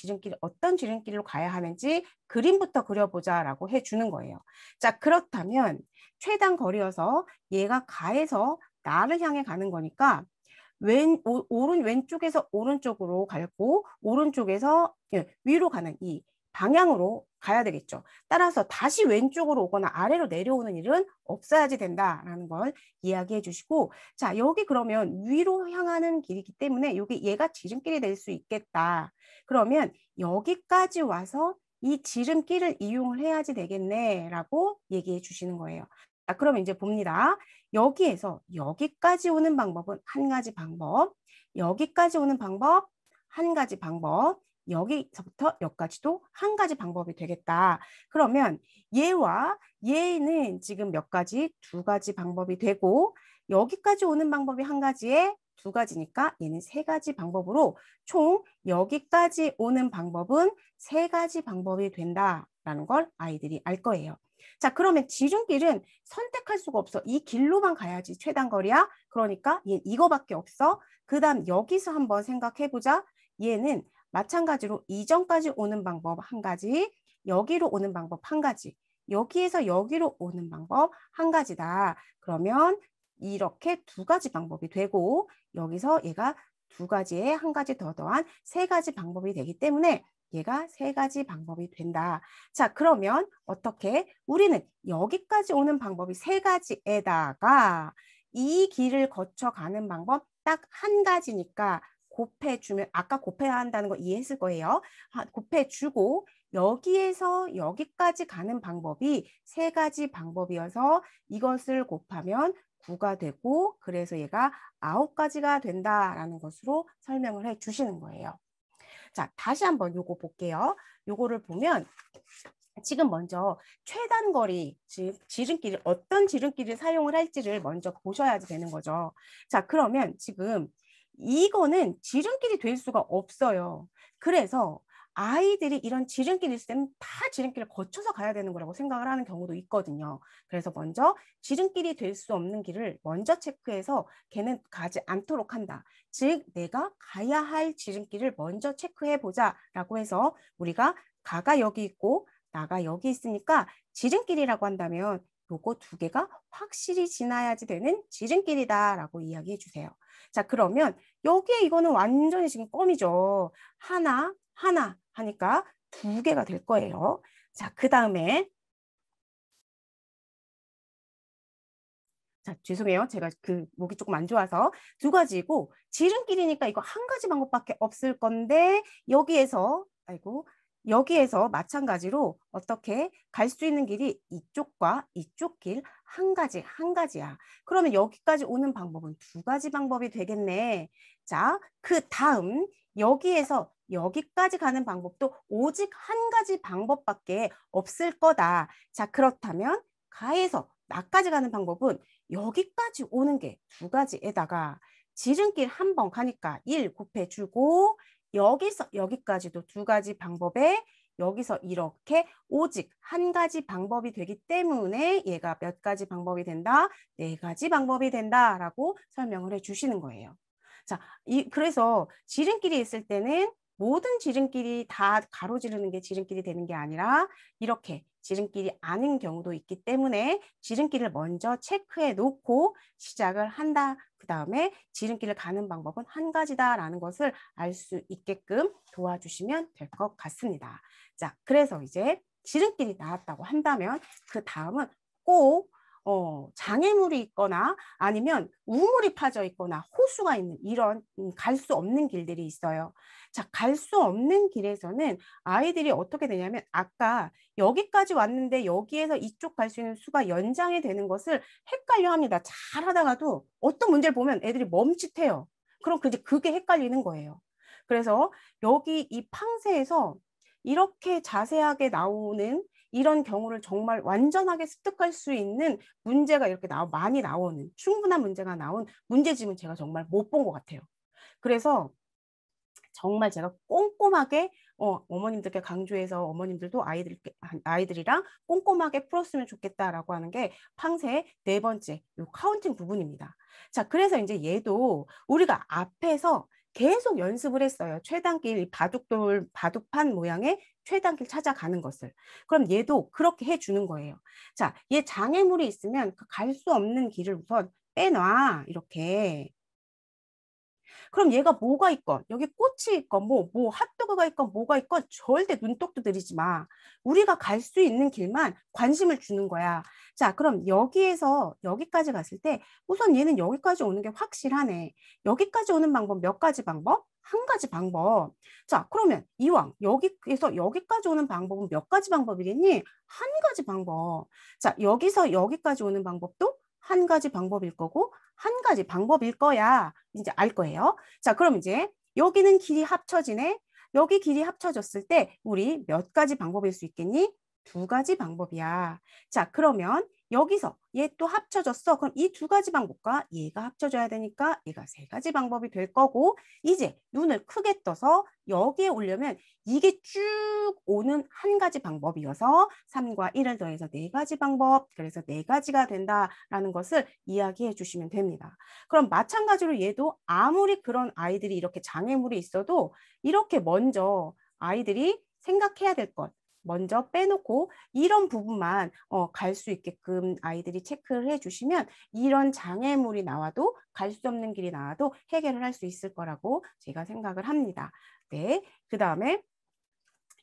어떤 지름길로 가야 하는지 그림부터 그려보자라고 해주는 거예요. 자, 그렇다면 최단 거리여서 얘가 가에서 나를 향해 가는 거니까 왼쪽에서 오른쪽으로 갈고 오른쪽에서 위로 가는 이 방향으로 가야 되겠죠. 따라서 다시 왼쪽으로 오거나 아래로 내려오는 일은 없어야지 된다라는 걸 이야기해 주시고, 자, 여기 그러면 위로 향하는 길이기 때문에 얘가 지름길이 될 수 있겠다. 그러면 여기까지 와서 이 지름길을 이용을 해야지 되겠네라고 얘기해 주시는 거예요. 자, 그러면 이제 봅니다. 여기에서 여기까지 오는 방법은 한 가지 방법, 여기까지 오는 방법 한 가지 방법, 여기서부터 여기까지도 한 가지 방법이 되겠다. 그러면 얘와 얘는 지금 몇 가지? 두 가지 방법이 되고, 여기까지 오는 방법이 한 가지에 두 가지니까 얘는 세 가지 방법으로 총 여기까지 오는 방법은 세 가지 방법이 된다라는 걸 아이들이 알 거예요. 자, 그러면 지름길은 선택할 수가 없어. 이 길로만 가야지 최단 거리야. 그러니까 얘 이거밖에 없어. 그 다음 여기서 한번 생각해보자. 얘는 마찬가지로 이전까지 오는 방법 한 가지, 여기로 오는 방법 한 가지, 여기에서 여기로 오는 방법 한 가지다. 그러면 이렇게 두 가지 방법이 되고, 여기서 얘가 두 가지에 한 가지 더 더한 세 가지 방법이 되기 때문에 얘가 세 가지 방법이 된다. 자, 그러면 어떻게? 우리는 여기까지 오는 방법이 세 가지에다가 이 길을 거쳐 가는 방법 딱 한 가지니까 곱해주면, 아까 곱해야 한다는 거 이해했을 거예요. 곱해주고 여기에서 여기까지 가는 방법이 세 가지 방법이어서 이것을 곱하면 9가 되고, 그래서 얘가 9가지가 된다라는 것으로 설명을 해 주시는 거예요. 자, 다시 한번 요거 볼게요. 요거를 보면 지금 먼저 최단 거리, 즉 지름길을 어떤 지름길을 사용을 할지를 먼저 보셔야지 되는 거죠. 자, 그러면 지금 이거는 지름길이 될 수가 없어요. 그래서 아이들이 이런 지름길이 있을 때는 다 지름길을 거쳐서 가야 되는 거라고 생각을 하는 경우도 있거든요. 그래서 먼저 지름길이 될 수 없는 길을 먼저 체크해서 걔는 가지 않도록 한다. 즉 내가 가야 할 지름길을 먼저 체크해 보자라고 해서 우리가 가가 여기 있고 나가 여기 있으니까 지름길이라고 한다면 요거 두 개가 확실히 지나야지 되는 지름길이다라고 이야기해 주세요. 자, 그러면 여기에 이거는 완전히 지금 껌이죠. 하나, 하나 하니까 두 개가 될 거예요. 자, 그 다음에 자, 죄송해요. 제가 그 목이 조금 안 좋아서 두 가지고 지름길이니까 이거 한 가지 방법밖에 없을 건데 여기에서 마찬가지로 어떻게 갈 수 있는 길이 이쪽과 이쪽 길 한 가지야. 그러면 여기까지 오는 방법은 두 가지 방법이 되겠네. 자, 그 다음 여기에서 여기까지 가는 방법도 오직 한 가지 방법밖에 없을 거다. 자, 그렇다면 가에서 나까지 가는 방법은 여기까지 오는 게 두 가지에다가 지름길 한 번 가니까 1 곱해주고, 여기서 여기까지도 두 가지 방법에 여기서 이렇게 오직 한 가지 방법이 되기 때문에 얘가 몇 가지 방법이 된다? 네 가지 방법이 된다라고 설명을 해 주시는 거예요. 자, 그래서 지름길이 있을 때는 모든 지름길이 다 가로지르는 게 지름길이 되는 게 아니라 이렇게 지름길이 아닌 경우도 있기 때문에 지름길을 먼저 체크해 놓고 시작을 한다. 그 다음에 지름길을 가는 방법은 한 가지다라는 것을 알 수 있게끔 도와주시면 될 것 같습니다. 자, 그래서 이제 지름길이 나왔다고 한다면 그 다음은 꼭 장애물이 있거나 아니면 우물이 파져 있거나 호수가 있는 이런 갈 수 없는 길들이 있어요. 자, 갈 수 없는 길에서는 아이들이 어떻게 되냐면 아까 여기까지 왔는데 여기에서 이쪽 갈 수 있는 수가 연장이 되는 것을 헷갈려 합니다. 잘 하다가도 어떤 문제를 보면 애들이 멈칫해요. 그럼 그게 헷갈리는 거예요. 그래서 여기 이 팡세에서 이렇게 자세하게 나오는 이런 경우를 정말 완전하게 습득할 수 있는 문제가 이렇게 많이 나오는 충분한 문제가 나온 문제집은 제가 정말 못 본 것 같아요. 그래서 정말 제가 꼼꼼하게 어머님들께 강조해서 어머님들도 아이들이랑 꼼꼼하게 풀었으면 좋겠다라고 하는 게 팡세의 네 번째 요 카운팅 부분입니다. 자, 그래서 이제 얘도 우리가 앞에서 계속 연습을 했어요. 최단길 바둑판 모양의 최단길 찾아가는 것을. 그럼 얘도 그렇게 해주는 거예요. 자, 얘 장애물이 있으면 그 갈 수 없는 길을 우선 빼놔. 이렇게. 그럼 얘가 뭐가 있건 여기 꽃이 있건 뭐 핫도그가 있건 뭐가 있건 절대 눈독도 들이지 마. 우리가 갈 수 있는 길만 관심을 주는 거야. 자, 그럼 여기에서 여기까지 갔을 때 우선 얘는 여기까지 오는 게 확실하네. 여기까지 오는 방법 몇 가지 방법? 한 가지 방법. 자, 그러면 이왕 여기에서 여기까지 오는 방법은 몇 가지 방법이겠니? 한 가지 방법. 자, 여기서 여기까지 오는 방법도 한 가지 방법일 거고 한 가지 방법일 거야. 이제 알 거예요. 자, 그럼 이제 여기는 길이 합쳐지네. 여기 길이 합쳐졌을 때 우리 몇 가지 방법일 수 있겠니? 두 가지 방법이야. 자, 그러면 여기서 얘 또 합쳐졌어. 그럼 이 두 가지 방법과 얘가 합쳐져야 되니까 얘가 세 가지 방법이 될 거고 이제 눈을 크게 떠서 여기에 오려면 이게 쭉 오는 한 가지 방법이어서 3과 1을 더해서 네 가지 방법, 그래서 네 가지가 된다라는 것을 이야기해 주시면 됩니다. 그럼 마찬가지로 얘도 아무리 그런 아이들이 이렇게 장애물이 있어도 이렇게 먼저 아이들이 생각해야 될 것, 먼저 빼놓고 이런 부분만 갈 수 있게끔 아이들이 체크를 해주시면 이런 장애물이 나와도 갈 수 없는 길이 나와도 해결을 할 수 있을 거라고 제가 생각을 합니다. 네, 그 다음에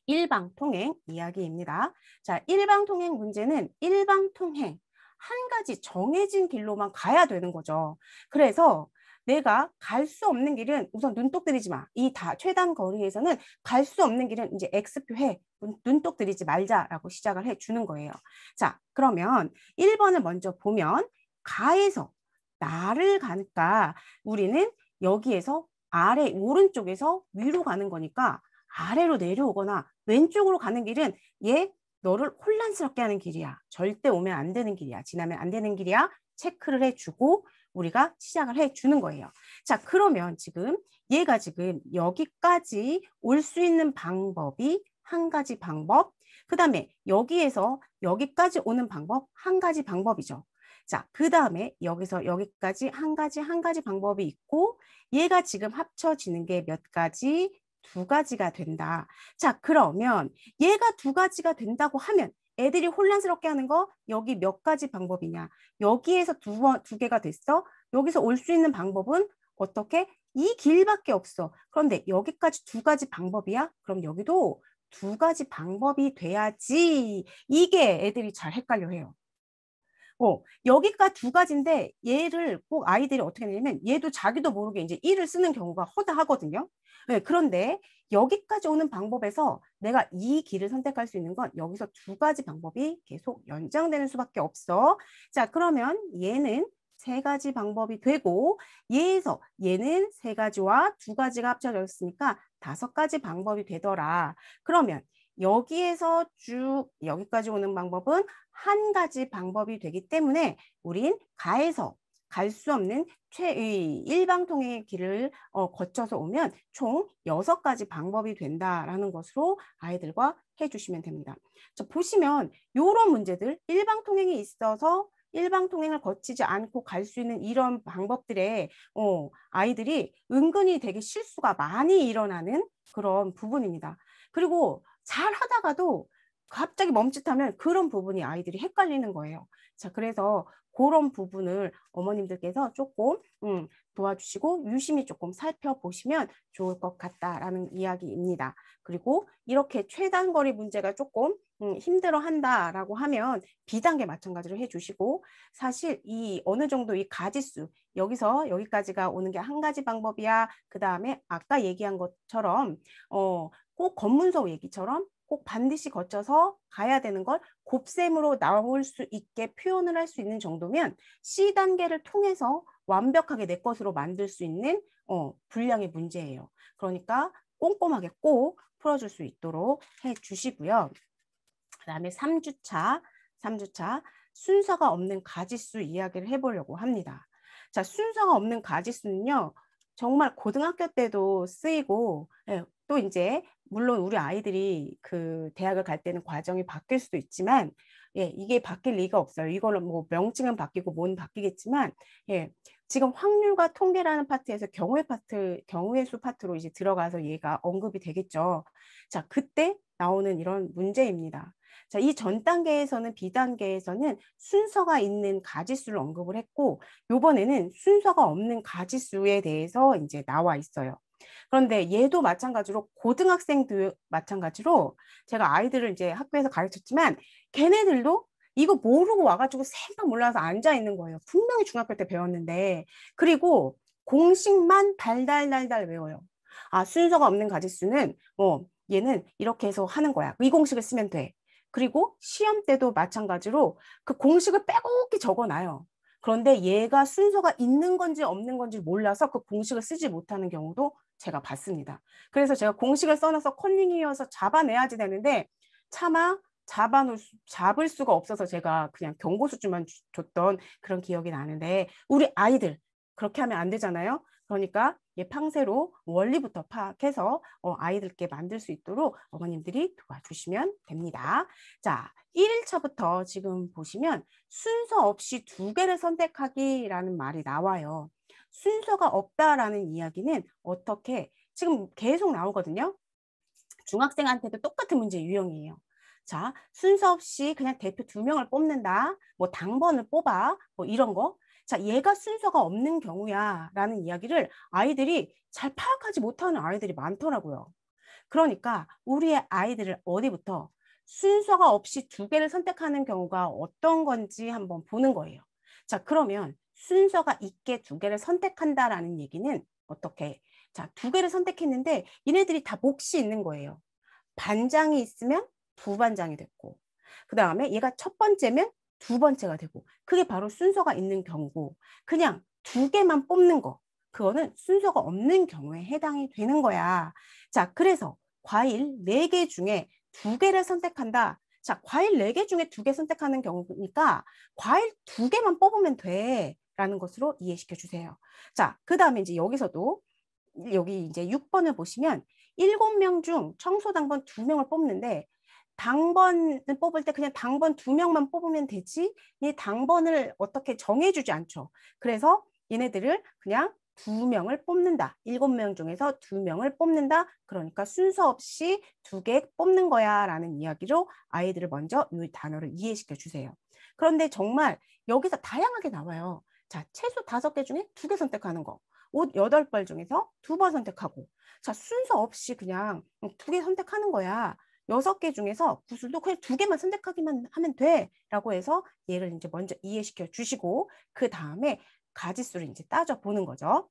일방통행 이야기입니다. 자, 일방통행 문제는 일방통행 한 가지 정해진 길로만 가야 되는 거죠. 그래서 내가 갈 수 없는 길은 우선 눈독 들이지 마. 이 최단 거리에서는 갈 수 없는 길은 이제 X표 해. 눈독 들이지 말자라고 시작을 해 주는 거예요. 자, 그러면 1번을 먼저 보면 가에서 나를 가니까 우리는 여기에서 아래 오른쪽에서 위로 가는 거니까 아래로 내려오거나 왼쪽으로 가는 길은 얘 너를 혼란스럽게 하는 길이야. 절대 오면 안 되는 길이야. 지나면 안 되는 길이야. 체크를 해주고 우리가 시작을 해주는 거예요. 자, 그러면 지금 얘가 지금 여기까지 올 수 있는 방법이 한 가지 방법, 그 다음에 여기에서 여기까지 오는 방법 한 가지 방법이죠. 자, 그 다음에 여기서 여기까지 한 가지 방법이 있고 얘가 지금 합쳐지는 게 몇 가지? 두 가지가 된다. 자, 그러면 얘가 두 가지가 된다고 하면 애들이 혼란스럽게 하는 거 여기 몇 가지 방법이냐. 여기에서 두 개가 됐어. 여기서 올 수 있는 방법은 어떻게? 이 길밖에 없어. 그런데 여기까지 두 가지 방법이야? 그럼 여기도 두 가지 방법이 돼야지. 이게 애들이 잘 헷갈려 해요. 여기가 두 가지인데 얘를 꼭 아이들이 어떻게 내냐면 얘도 자기도 모르게 이제 이를 쓰는 경우가 허다하거든요. 네, 그런데 여기까지 오는 방법에서 내가 이 길을 선택할 수 있는 건 여기서 두 가지 방법이 계속 연장되는 수밖에 없어. 자, 그러면 얘는 세 가지 방법이 되고 얘에서 얘는 세 가지와 두 가지가 합쳐졌으니까 다섯 가지 방법이 되더라. 그러면 여기에서 쭉 여기까지 오는 방법은 한 가지 방법이 되기 때문에 우린 가에서 갈 수 없는 일방통행의 길을 거쳐서 오면 총 6가지 방법이 된다라는 것으로 아이들과 해주시면 됩니다. 자, 보시면 이런 문제들 일방통행이 있어서 일방통행을 거치지 않고 갈 수 있는 이런 방법들에 아이들이 은근히 되게 실수가 많이 일어나는 그런 부분입니다. 그리고 잘 하다가도 갑자기 멈칫하면 그런 부분이 아이들이 헷갈리는 거예요. 자, 그래서 그런 부분을 어머님들께서 조금 도와주시고 유심히 조금 살펴보시면 좋을 것 같다라는 이야기입니다. 그리고 이렇게 최단거리 문제가 조금 힘들어한다라고 하면 비단계 마찬가지로 해주시고 사실 이 어느 정도 이 가지수 여기서 여기까지가 오는 게 한 가지 방법이야. 그 다음에 아까 얘기한 것처럼 꼭 검문소 얘기처럼 꼭 반드시 거쳐서 가야 되는 걸 곱셈으로 나올 수 있게 표현을 할 수 있는 정도면 C 단계를 통해서 완벽하게 내 것으로 만들 수 있는 분량의 문제예요. 그러니까 꼼꼼하게 꼭 풀어줄 수 있도록 해주시고요. 그 다음에 3주차 순서가 없는 가지수 이야기를 해보려고 합니다. 자, 순서가 없는 가지수는요, 정말 고등학교 때도 쓰이고, 또 이제, 물론 우리 아이들이 그 대학을 갈 때는 과정이 바뀔 수도 있지만, 이게 바뀔 리가 없어요. 이거는 뭐 명칭은 바뀌고 뭔 바뀌겠지만, 지금 확률과 통계라는 파트에서 경우의 수 파트로 이제 들어가서 얘가 언급이 되겠죠. 자, 그때 나오는 이런 문제입니다. 자, 이 전 단계에서는 B단계에서는 순서가 있는 가지수를 언급을 했고, 요번에는 순서가 없는 가지수에 대해서 이제 나와 있어요. 그런데 얘도 마찬가지로 고등학생도 마찬가지로 제가 아이들을 이제 학교에서 가르쳤지만 걔네들도 이거 모르고 와가지고 생각 몰라서 앉아 있는 거예요. 분명히 중학교 때 배웠는데. 그리고 공식만 달달달달 외워요. 아, 순서가 없는 가지수는 얘는 이렇게 해서 하는 거야. 이 공식을 쓰면 돼. 그리고 시험 때도 마찬가지로 그 공식을 빼곡히 적어놔요. 그런데 얘가 순서가 있는 건지 없는 건지 몰라서 그 공식을 쓰지 못하는 경우도 제가 봤습니다. 그래서 제가 공식을 써놔서 컨닝이어서 잡아내야지 되는데 차마 잡을 수가 없어서 제가 그냥 경고수준만 줬던 그런 기억이 나는데 우리 아이들 그렇게 하면 안 되잖아요. 그러니까 팡세로 원리부터 파악해서 아이들께 만들 수 있도록 어머님들이 도와주시면 됩니다. 자, 1일차부터 지금 보시면 순서 없이 두 개를 선택하기라는 말이 나와요. 순서가 없다라는 이야기는 어떻게 지금 계속 나오거든요. 중학생한테도 똑같은 문제 유형이에요. 자, 순서 없이 그냥 대표 2명을 뽑는다. 뭐 당번을 뽑아. 뭐 이런 거. 자, 얘가 순서가 없는 경우야 라는 이야기를 아이들이 잘 파악하지 못하는 아이들이 많더라고요. 그러니까 우리의 아이들을 어디부터 순서가 없이 두 개를 선택하는 경우가 어떤 건지 한번 보는 거예요. 자, 그러면 순서가 있게 두 개를 선택한다라는 얘기는 어떻게? 자, 두 개를 선택했는데 얘네들이 다 몫이 있는 거예요. 반장이 있으면 부반장이 됐고 그 다음에 얘가 첫 번째면 두 번째가 되고 그게 바로 순서가 있는 경우고 그냥 두 개만 뽑는 거 그거는 순서가 없는 경우에 해당이 되는 거야. 자, 그래서 과일 4개 중에 2개를 선택한다. 자, 과일 4개 중에 2개 선택하는 경우니까 과일 2개만 뽑으면 돼 라는 것으로 이해시켜 주세요. 자, 그 다음에 이제 여기서도 여기 이제 6번을 보시면 7명 중 청소 당번 2명을 뽑는데 당번을 뽑을 때 그냥 당번 2명만 뽑으면 되지 이 당번을 어떻게 정해주지 않죠. 그래서 얘네들을 그냥 2명을 뽑는다. 7명 중에서 2명을 뽑는다. 그러니까 순서 없이 2개 뽑는 거야 라는 이야기로 아이들을 먼저 이 단어를 이해시켜 주세요. 그런데 정말 여기서 다양하게 나와요. 자, 채소 5개 중에 2개 선택하는 거. 옷 8벌 중에서 2벌 선택하고 자 순서 없이 그냥 2개 선택하는 거야. 6개 중에서 구슬도 그냥 2개만 선택하기만 하면 돼 라고 해서 얘를 이제 먼저 이해시켜 주시고 그 다음에 가지수를 이제 따져 보는 거죠.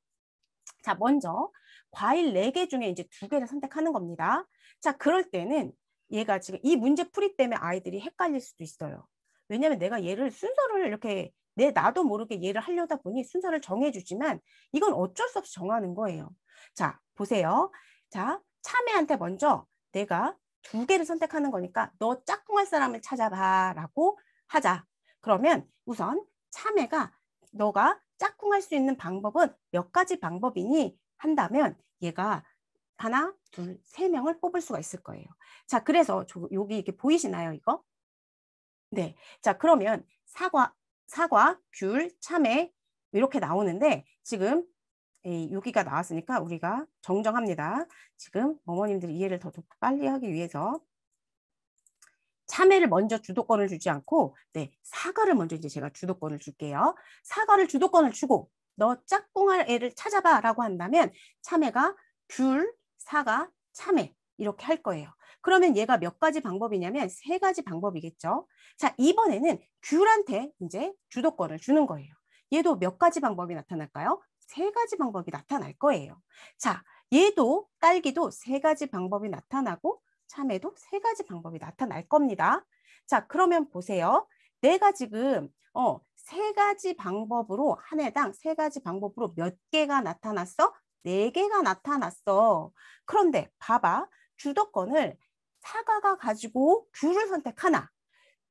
자, 먼저 과일 4개 중에 이제 2개를 선택하는 겁니다. 자, 그럴 때는 얘가 지금 이 문제 풀이 때문에 아이들이 헷갈릴 수도 있어요. 왜냐면 내가 얘를 순서를 이렇게 나도 모르게 얘를 하려다 보니 순서를 정해주지만 이건 어쩔 수 없이 정하는 거예요. 자, 보세요. 자, 참외한테 먼저 내가 2개를 선택하는 거니까 너 짝꿍할 사람을 찾아봐 라고 하자. 그러면 우선 참외가 너가 짝꿍할 수 있는 방법은 몇 가지 방법이니 한다면 얘가 하나, 둘, 3명을 뽑을 수가 있을 거예요. 자, 그래서 여기 이렇게 보이시나요, 이거? 네. 자, 그러면 사과, 귤, 참외 이렇게 나오는데 지금 여기가 나왔으니까 우리가 정정합니다. 지금 어머님들이 이해를 더 빨리 하기 위해서 참외를 먼저 주도권을 주지 않고 사과를 먼저 이제 제가 주도권을 줄게요. 사과를 주도권을 주고 너 짝꿍할 애를 찾아봐 라고 한다면 참외가 귤, 사과, 참외 이렇게 할 거예요. 그러면 얘가 몇 가지 방법이냐면 세 가지 방법이겠죠. 자, 이번에는 귤한테 이제 주도권을 주는 거예요. 얘도 몇 가지 방법이 나타날까요? 세 가지 방법이 나타날 거예요. 자, 얘도 딸기도 세 가지 방법이 나타나고 참외도 세 가지 방법이 나타날 겁니다. 자, 그러면 보세요. 내가 지금 세 가지 방법으로 한 해당 세 가지 방법으로 몇 개가 나타났어? 네 개가 나타났어. 그런데 봐봐. 주도권을 사과가 가지고 귤을 선택하나,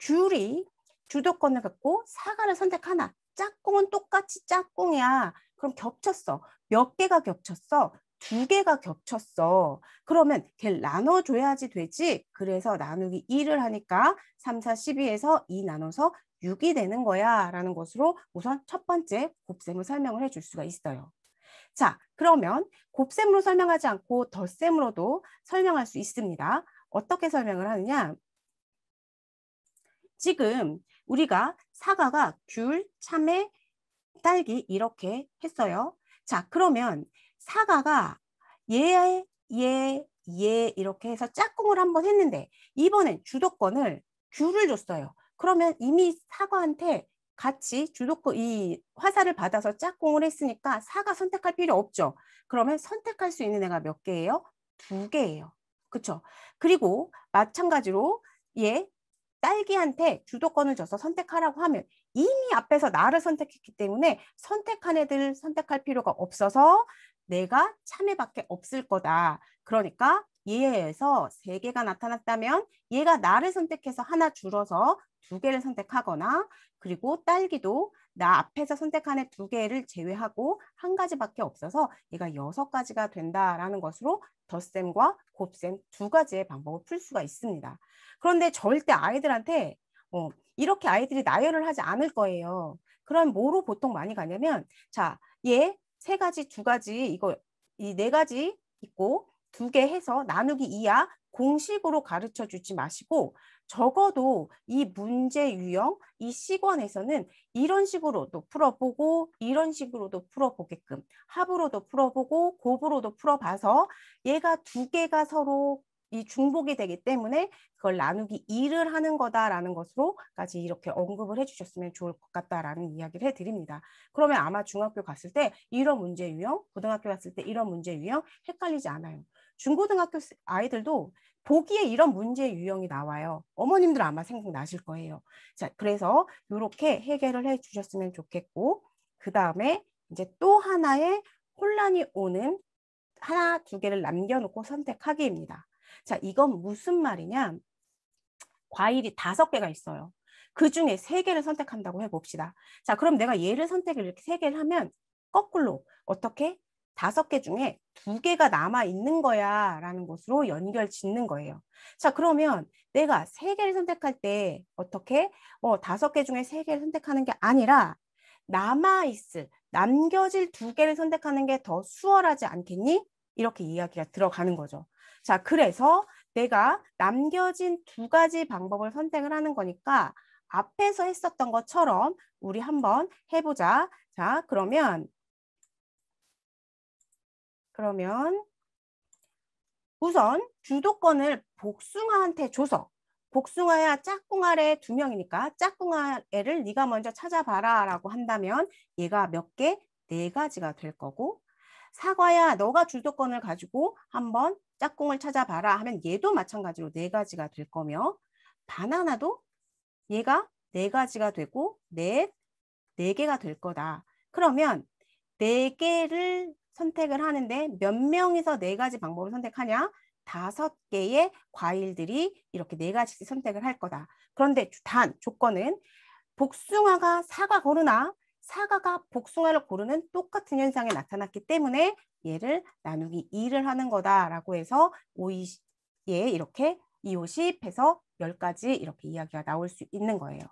귤이 주도권을 갖고 사과를 선택하나. 짝꿍은 똑같이 짝꿍이야. 그럼 겹쳤어. 몇 개가 겹쳤어? 두 개가 겹쳤어. 그러면 걔를 나눠줘야지 되지. 그래서 나누기 2를 하니까 3, 4, 12에서 2 나눠서 6이 되는 거야 라는 것으로 우선 첫 번째 곱셈을 설명을 해줄 수가 있어요. 자, 그러면 곱셈으로 설명하지 않고 덧셈으로도 설명할 수 있습니다. 어떻게 설명을 하느냐? 지금 우리가 사과가 귤, 참외, 딸기 이렇게 했어요. 자, 그러면 사과가 얘 이렇게 해서 짝꿍을 한번 했는데 이번엔 주도권을 귤을 줬어요. 그러면 이미 사과한테 같이 주도권 이 화살을 받아서 짝꿍을 했으니까 사과 선택할 필요 없죠. 그러면 선택할 수 있는 애가 몇 개예요? 두 개예요. 그렇죠? 그리고 마찬가지로 얘 딸기한테 주도권을 줘서 선택하라고 하면 이미 앞에서 나를 선택했기 때문에 선택한 애들 선택할 필요가 없어서 내가 참외밖에 없을 거다. 그러니까 얘에서 세 개가 나타났다면 얘가 나를 선택해서 하나 줄어서 두 개를 선택하거나 그리고 딸기도 나 앞에서 선택한 애 두 개를 제외하고 한 가지밖에 없어서 얘가 6가지가 된다라는 것으로 덧셈과 곱셈 두 가지의 방법을 풀 수가 있습니다. 그런데 절대 아이들한테 이렇게 아이들이 나열을 하지 않을 거예요. 그럼 뭐로 보통 많이 가냐면 자, 얘 세 가지, 두 가지 이거 이 네 가지 있고 두 개 해서 나누기 2야 공식으로 가르쳐 주지 마시고 적어도 이 문제 유형, 이 시권에서는 이런 식으로도 풀어보고 이런 식으로도 풀어보게끔 합으로도 풀어보고 곱으로도 풀어봐서 얘가 두 개가 서로 이 중복이 되기 때문에 그걸 나누기 2를 하는 거다라는 것으로까지 이렇게 언급을 해주셨으면 좋을 것 같다라는 이야기를 해드립니다. 그러면 아마 중학교 갔을 때 이런 문제 유형, 고등학교 갔을 때 이런 문제 유형 헷갈리지 않아요. 중고등학교 아이들도 보기에 이런 문제 유형이 나와요. 어머님들 아마 생각나실 거예요. 자, 그래서 이렇게 해결을 해주셨으면 좋겠고 그 다음에 이제 또 하나의 혼란이 오는 하나, 두 개를 남겨놓고 선택하기입니다. 자, 이건 무슨 말이냐? 과일이 5개가 있어요. 그 중에 3개를 선택한다고 해봅시다. 자, 그럼 내가 얘를 선택을 이렇게 3개를 하면 거꾸로 어떻게? 5개 중에 2개가 남아 있는 거야 라는 것으로 연결 짓는 거예요. 자, 그러면 내가 3개를 선택할 때 어떻게? 5개 중에 3개를 선택하는 게 아니라 남아있을, 남겨질 2개를 선택하는 게 더 수월하지 않겠니? 이렇게 이야기가 들어가는 거죠. 자, 그래서 내가 남겨진 2가지 방법을 선택을 하는 거니까 앞에서 했었던 것처럼 우리 한번 해보자. 자, 그러면 우선 주도권을 복숭아한테 줘서 복숭아야 짝꿍아래 2명이니까 짝꿍아래를 네가 먼저 찾아봐라 라고 한다면 얘가 몇 개? 4가지가 될 거고 사과야 너가 주도권을 가지고 한번 짝꿍을 찾아봐라 하면 얘도 마찬가지로 4가지가 될 거며 바나나도 얘가 4가지가 되고 4개가 될 거다. 그러면 4개를 선택을 하는데 몇 명이서 4가지 방법을 선택하냐? 5개의 과일들이 이렇게 4가지씩 선택을 할 거다. 그런데 단 조건은 복숭아가 사과 고르나 사과가 복숭아를 고르는 똑같은 현상이 나타났기 때문에 얘를 나누기 2를 하는 거다라고 해서 5, 20, 예, 이렇게 2, 50 해서 10가지 이렇게 이야기가 나올 수 있는 거예요.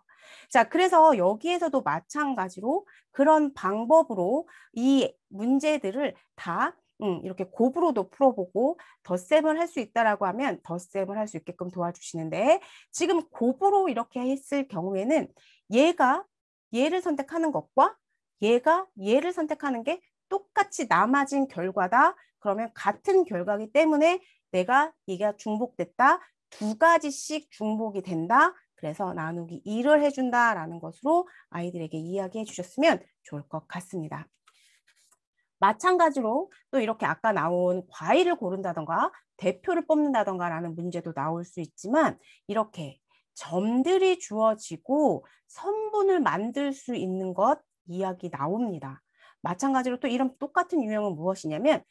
자, 그래서 여기에서도 마찬가지로 그런 방법으로 이 문제들을 다 이렇게 곱으로도 풀어보고 덧셈을 할 수 있다라고 하면 덧셈을 할 수 있게끔 도와주시는데 지금 곱으로 이렇게 했을 경우에는 얘가 얘를 선택하는 것과 얘가 얘를 선택하는 게 똑같이 남아진 결과다. 그러면 같은 결과이기 때문에 얘가 중복됐다. 두 가지씩 중복이 된다. 그래서 나누기 2를 해준다라는 것으로 아이들에게 이야기해 주셨으면 좋을 것 같습니다. 마찬가지로 또 이렇게 아까 나온 과일을 고른다던가 대표를 뽑는다던가 라는 문제도 나올 수 있지만 이렇게 점들이 주어지고 선분을 만들 수 있는 것 이야기 나옵니다. 마찬가지로 또 이런 똑같은 유형은 무엇이냐면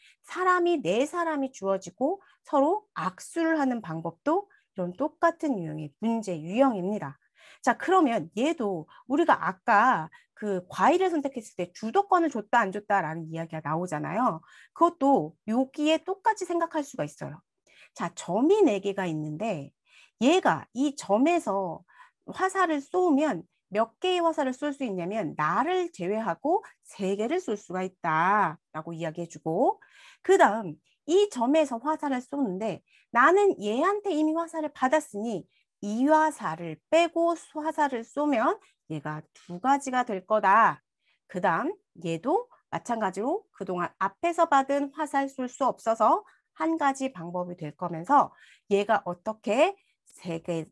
네 사람이 주어지고 서로 악수를 하는 방법도 이런 똑같은 유형의 문제 유형입니다. 자, 그러면 얘도 우리가 아까 그 과일을 선택했을 때 주도권을 줬다 안 줬다라는 이야기가 나오잖아요. 그것도 여기에 똑같이 생각할 수가 있어요. 자, 점이 4개가 있는데 얘가 이 점에서 화살을 쏘면 몇 개의 화살을 쏠 수 있냐면 나를 제외하고 3개를 쏠 수가 있다라고 이야기해주고 그 다음 이 점에서 화살을 쏘는데 나는 얘한테 이미 화살을 받았으니 이 화살을 빼고 화살을 쏘면 얘가 2가지가 될 거다. 그 다음 얘도 마찬가지로 그동안 앞에서 받은 화살 쏠 수 없어서 1가지 방법이 될 거면서 얘가 어떻게 3개,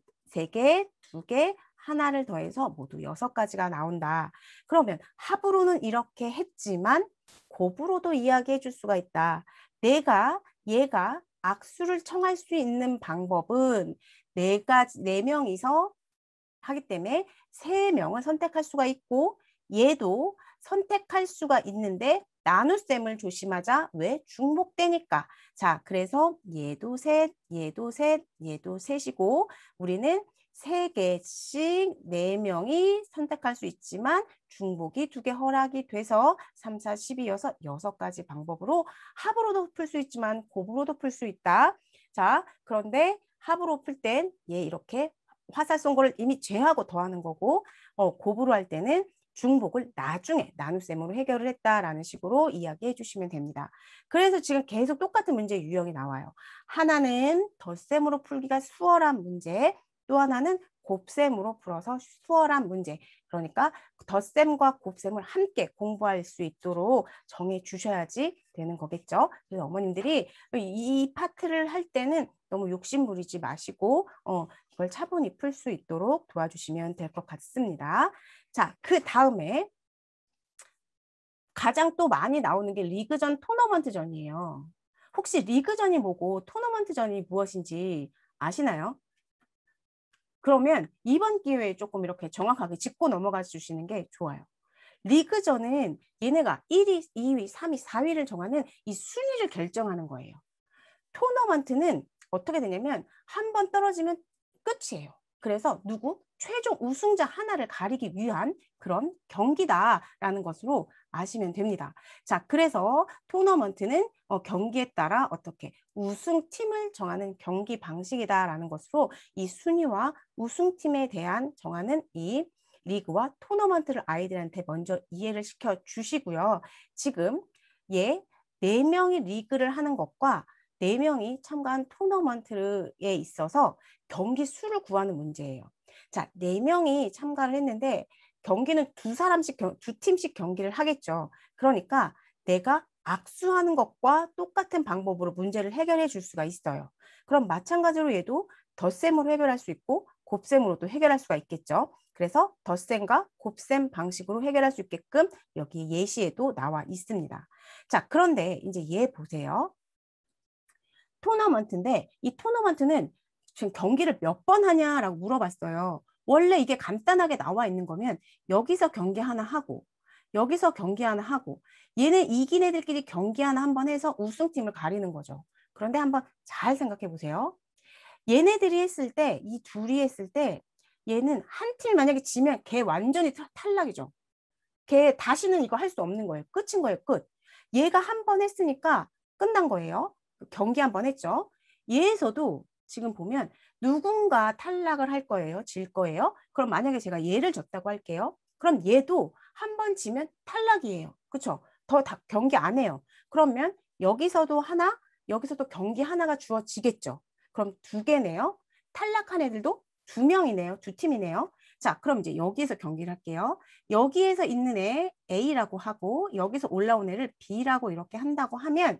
2개, 하나를 더해서 모두 6가지가 나온다. 그러면 합으로는 이렇게 했지만 곱으로도 이야기해 줄 수가 있다. 얘가 악수를 청할 수 있는 방법은 4명이서 하기 때문에 3명을 선택할 수가 있고 얘도 선택할 수가 있는데 나눗셈을 조심하자. 왜? 중복되니까. 자, 그래서 얘도 셋, 얘도 셋, 얘도 셋이고 우리는 3개씩 4명이 선택할 수 있지만 중복이 2개 허락이 돼서 3, 4, 12여서 6가지 방법으로 합으로도 풀 수 있지만 곱으로도 풀 수 있다. 자, 그런데 합으로 풀 땐 얘 이렇게 화살 쏜 거를 이미 제하고 더하는 거고 곱으로 할 때는 중복을 나중에 나눗셈으로 해결을 했다라는 식으로 이야기해 주시면 됩니다. 그래서 지금 계속 똑같은 문제 유형이 나와요. 하나는 덧셈으로 풀기가 수월한 문제, 또 하나는 곱셈으로 풀어서 수월한 문제. 그러니까 덧셈과 곱셈을 함께 공부할 수 있도록 정해 주셔야지 되는 거겠죠. 그래서 어머님들이 이 파트를 할 때는 너무 욕심 부리지 마시고 그걸 차분히 풀 수 있도록 도와주시면 될 것 같습니다. 자, 그 다음에 가장 또 많이 나오는 게 리그전 토너먼트전이에요. 혹시 리그전이 뭐고 토너먼트전이 무엇인지 아시나요? 그러면 이번 기회에 조금 이렇게 정확하게 짚고 넘어가 주시는 게 좋아요. 리그전은 얘네가 1위, 2위, 3위, 4위를 정하는 이 순위를 결정하는 거예요. 토너먼트는 어떻게 되냐면 한 번 떨어지면 끝이에요. 그래서 최종 우승자 하나를 가리기 위한 그런 경기다라는 것으로 아시면 됩니다. 자, 그래서 토너먼트는 경기에 따라 어떻게 우승팀을 정하는 경기 방식이다라는 것으로 이 순위와 우승팀에 대한 정하는 이 리그와 토너먼트를 아이들한테 먼저 이해를 시켜 주시고요. 지금 4명이 리그를 하는 것과 4명이 참가한 토너먼트에 있어서 경기 수를 구하는 문제예요. 자, 4명이 참가를 했는데 경기는 두 팀씩 경기를 하겠죠. 그러니까 내가 악수하는 것과 똑같은 방법으로 문제를 해결해 줄 수가 있어요. 그럼 마찬가지로 얘도 덧셈으로 해결할 수 있고 곱셈으로도 해결할 수가 있겠죠. 그래서 덧셈과 곱셈 방식으로 해결할 수 있게끔 여기 예시에도 나와 있습니다. 자, 그런데 이제 얘 보세요. 토너먼트인데 이 토너먼트는 지금 경기를 몇 번 하냐라고 물어봤어요. 원래 이게 간단하게 나와 있는 거면 여기서 경기 하나 하고 여기서 경기 하나 하고 얘네 이긴 애들끼리 경기 하나 한번 해서 우승팀을 가리는 거죠. 그런데 한번 잘 생각해 보세요. 얘네들이 했을 때, 이 둘이 했을 때 얘는 한 팀 만약에 지면 걔 완전히 탈락이죠. 걔 다시는 이거 할 수 없는 거예요. 끝인 거예요. 끝. 얘가 한 번 했으니까 끝난 거예요. 경기 한 번 했죠. 얘에서도 지금 보면 누군가 탈락을 할 거예요. 질 거예요. 그럼 만약에 제가 얘를 졌다고 할게요. 그럼 얘도 한 번 지면 탈락이에요. 그렇죠? 더 경기 안 해요. 그러면 여기서도 하나, 여기서도 경기 하나가 주어지겠죠. 그럼 2개네요. 탈락한 애들도 2명이네요. 2팀이네요. 자, 그럼 이제 여기에서 경기를 할게요. 여기에서 있는 애 A라고 하고 여기서 올라온 애를 B라고 이렇게 한다고 하면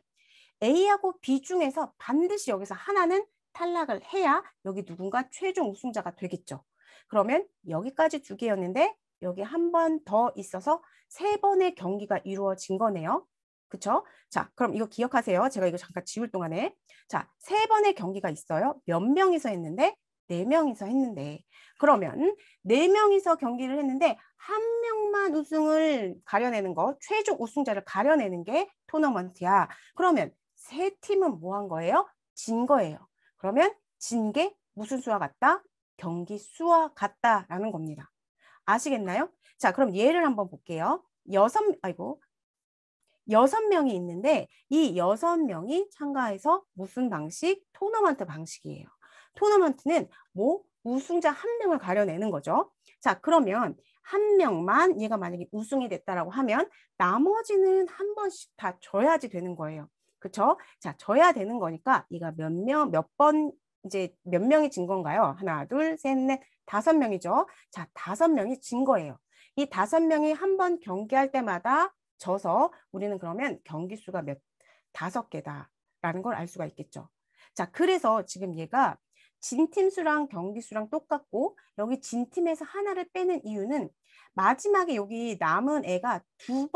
A하고 B 중에서 반드시 여기서 하나는 탈락을 해야 여기 누군가 최종 우승자가 되겠죠. 그러면 여기까지 두 개였는데 여기 한 번 더 있어서 세 번의 경기가 이루어진 거네요. 그쵸? 자, 그럼 이거 기억하세요. 제가 이거 잠깐 지울 동안에. 자, 세 번의 경기가 있어요. 몇 명이서 했는데? 네 명이서 했는데. 그러면 네 명이서 경기를 했는데 한 명만 우승을 가려내는 거, 최종 우승자를 가려내는 게 토너먼트야. 그러면 세 팀은 뭐 한 거예요? 진 거예요. 그러면 진 게 무슨 수와 같다? 경기 수와 같다라는 겁니다. 아시겠나요? 자, 그럼 예를 한번 볼게요. 여섯 명이 있는데 이 여섯 명이 참가해서 무슨 방식? 토너먼트 방식이에요. 토너먼트는 뭐 우승자 한 명을 가려내는 거죠. 자, 그러면 한 명만 얘가 만약에 우승이 됐다라고 하면 나머지는 한 번씩 다 져야지 되는 거예요. 그쵸? 자, 져야 되는 거니까 얘가 이제 몇 명이 진 건가요? 하나, 둘, 셋, 넷, 다섯 명이죠. 자, 다섯 명이 진 거예요. 이 다섯 명이 한 번 경기할 때마다 져서 우리는 그러면 경기 수가 다섯 개다라는 걸 알 수가 있겠죠. 자, 그래서 지금 얘가 진 팀 수랑 경기 수랑 똑같고 여기 진 팀에서 하나를 빼는 이유는 마지막에 여기 남은 애가 두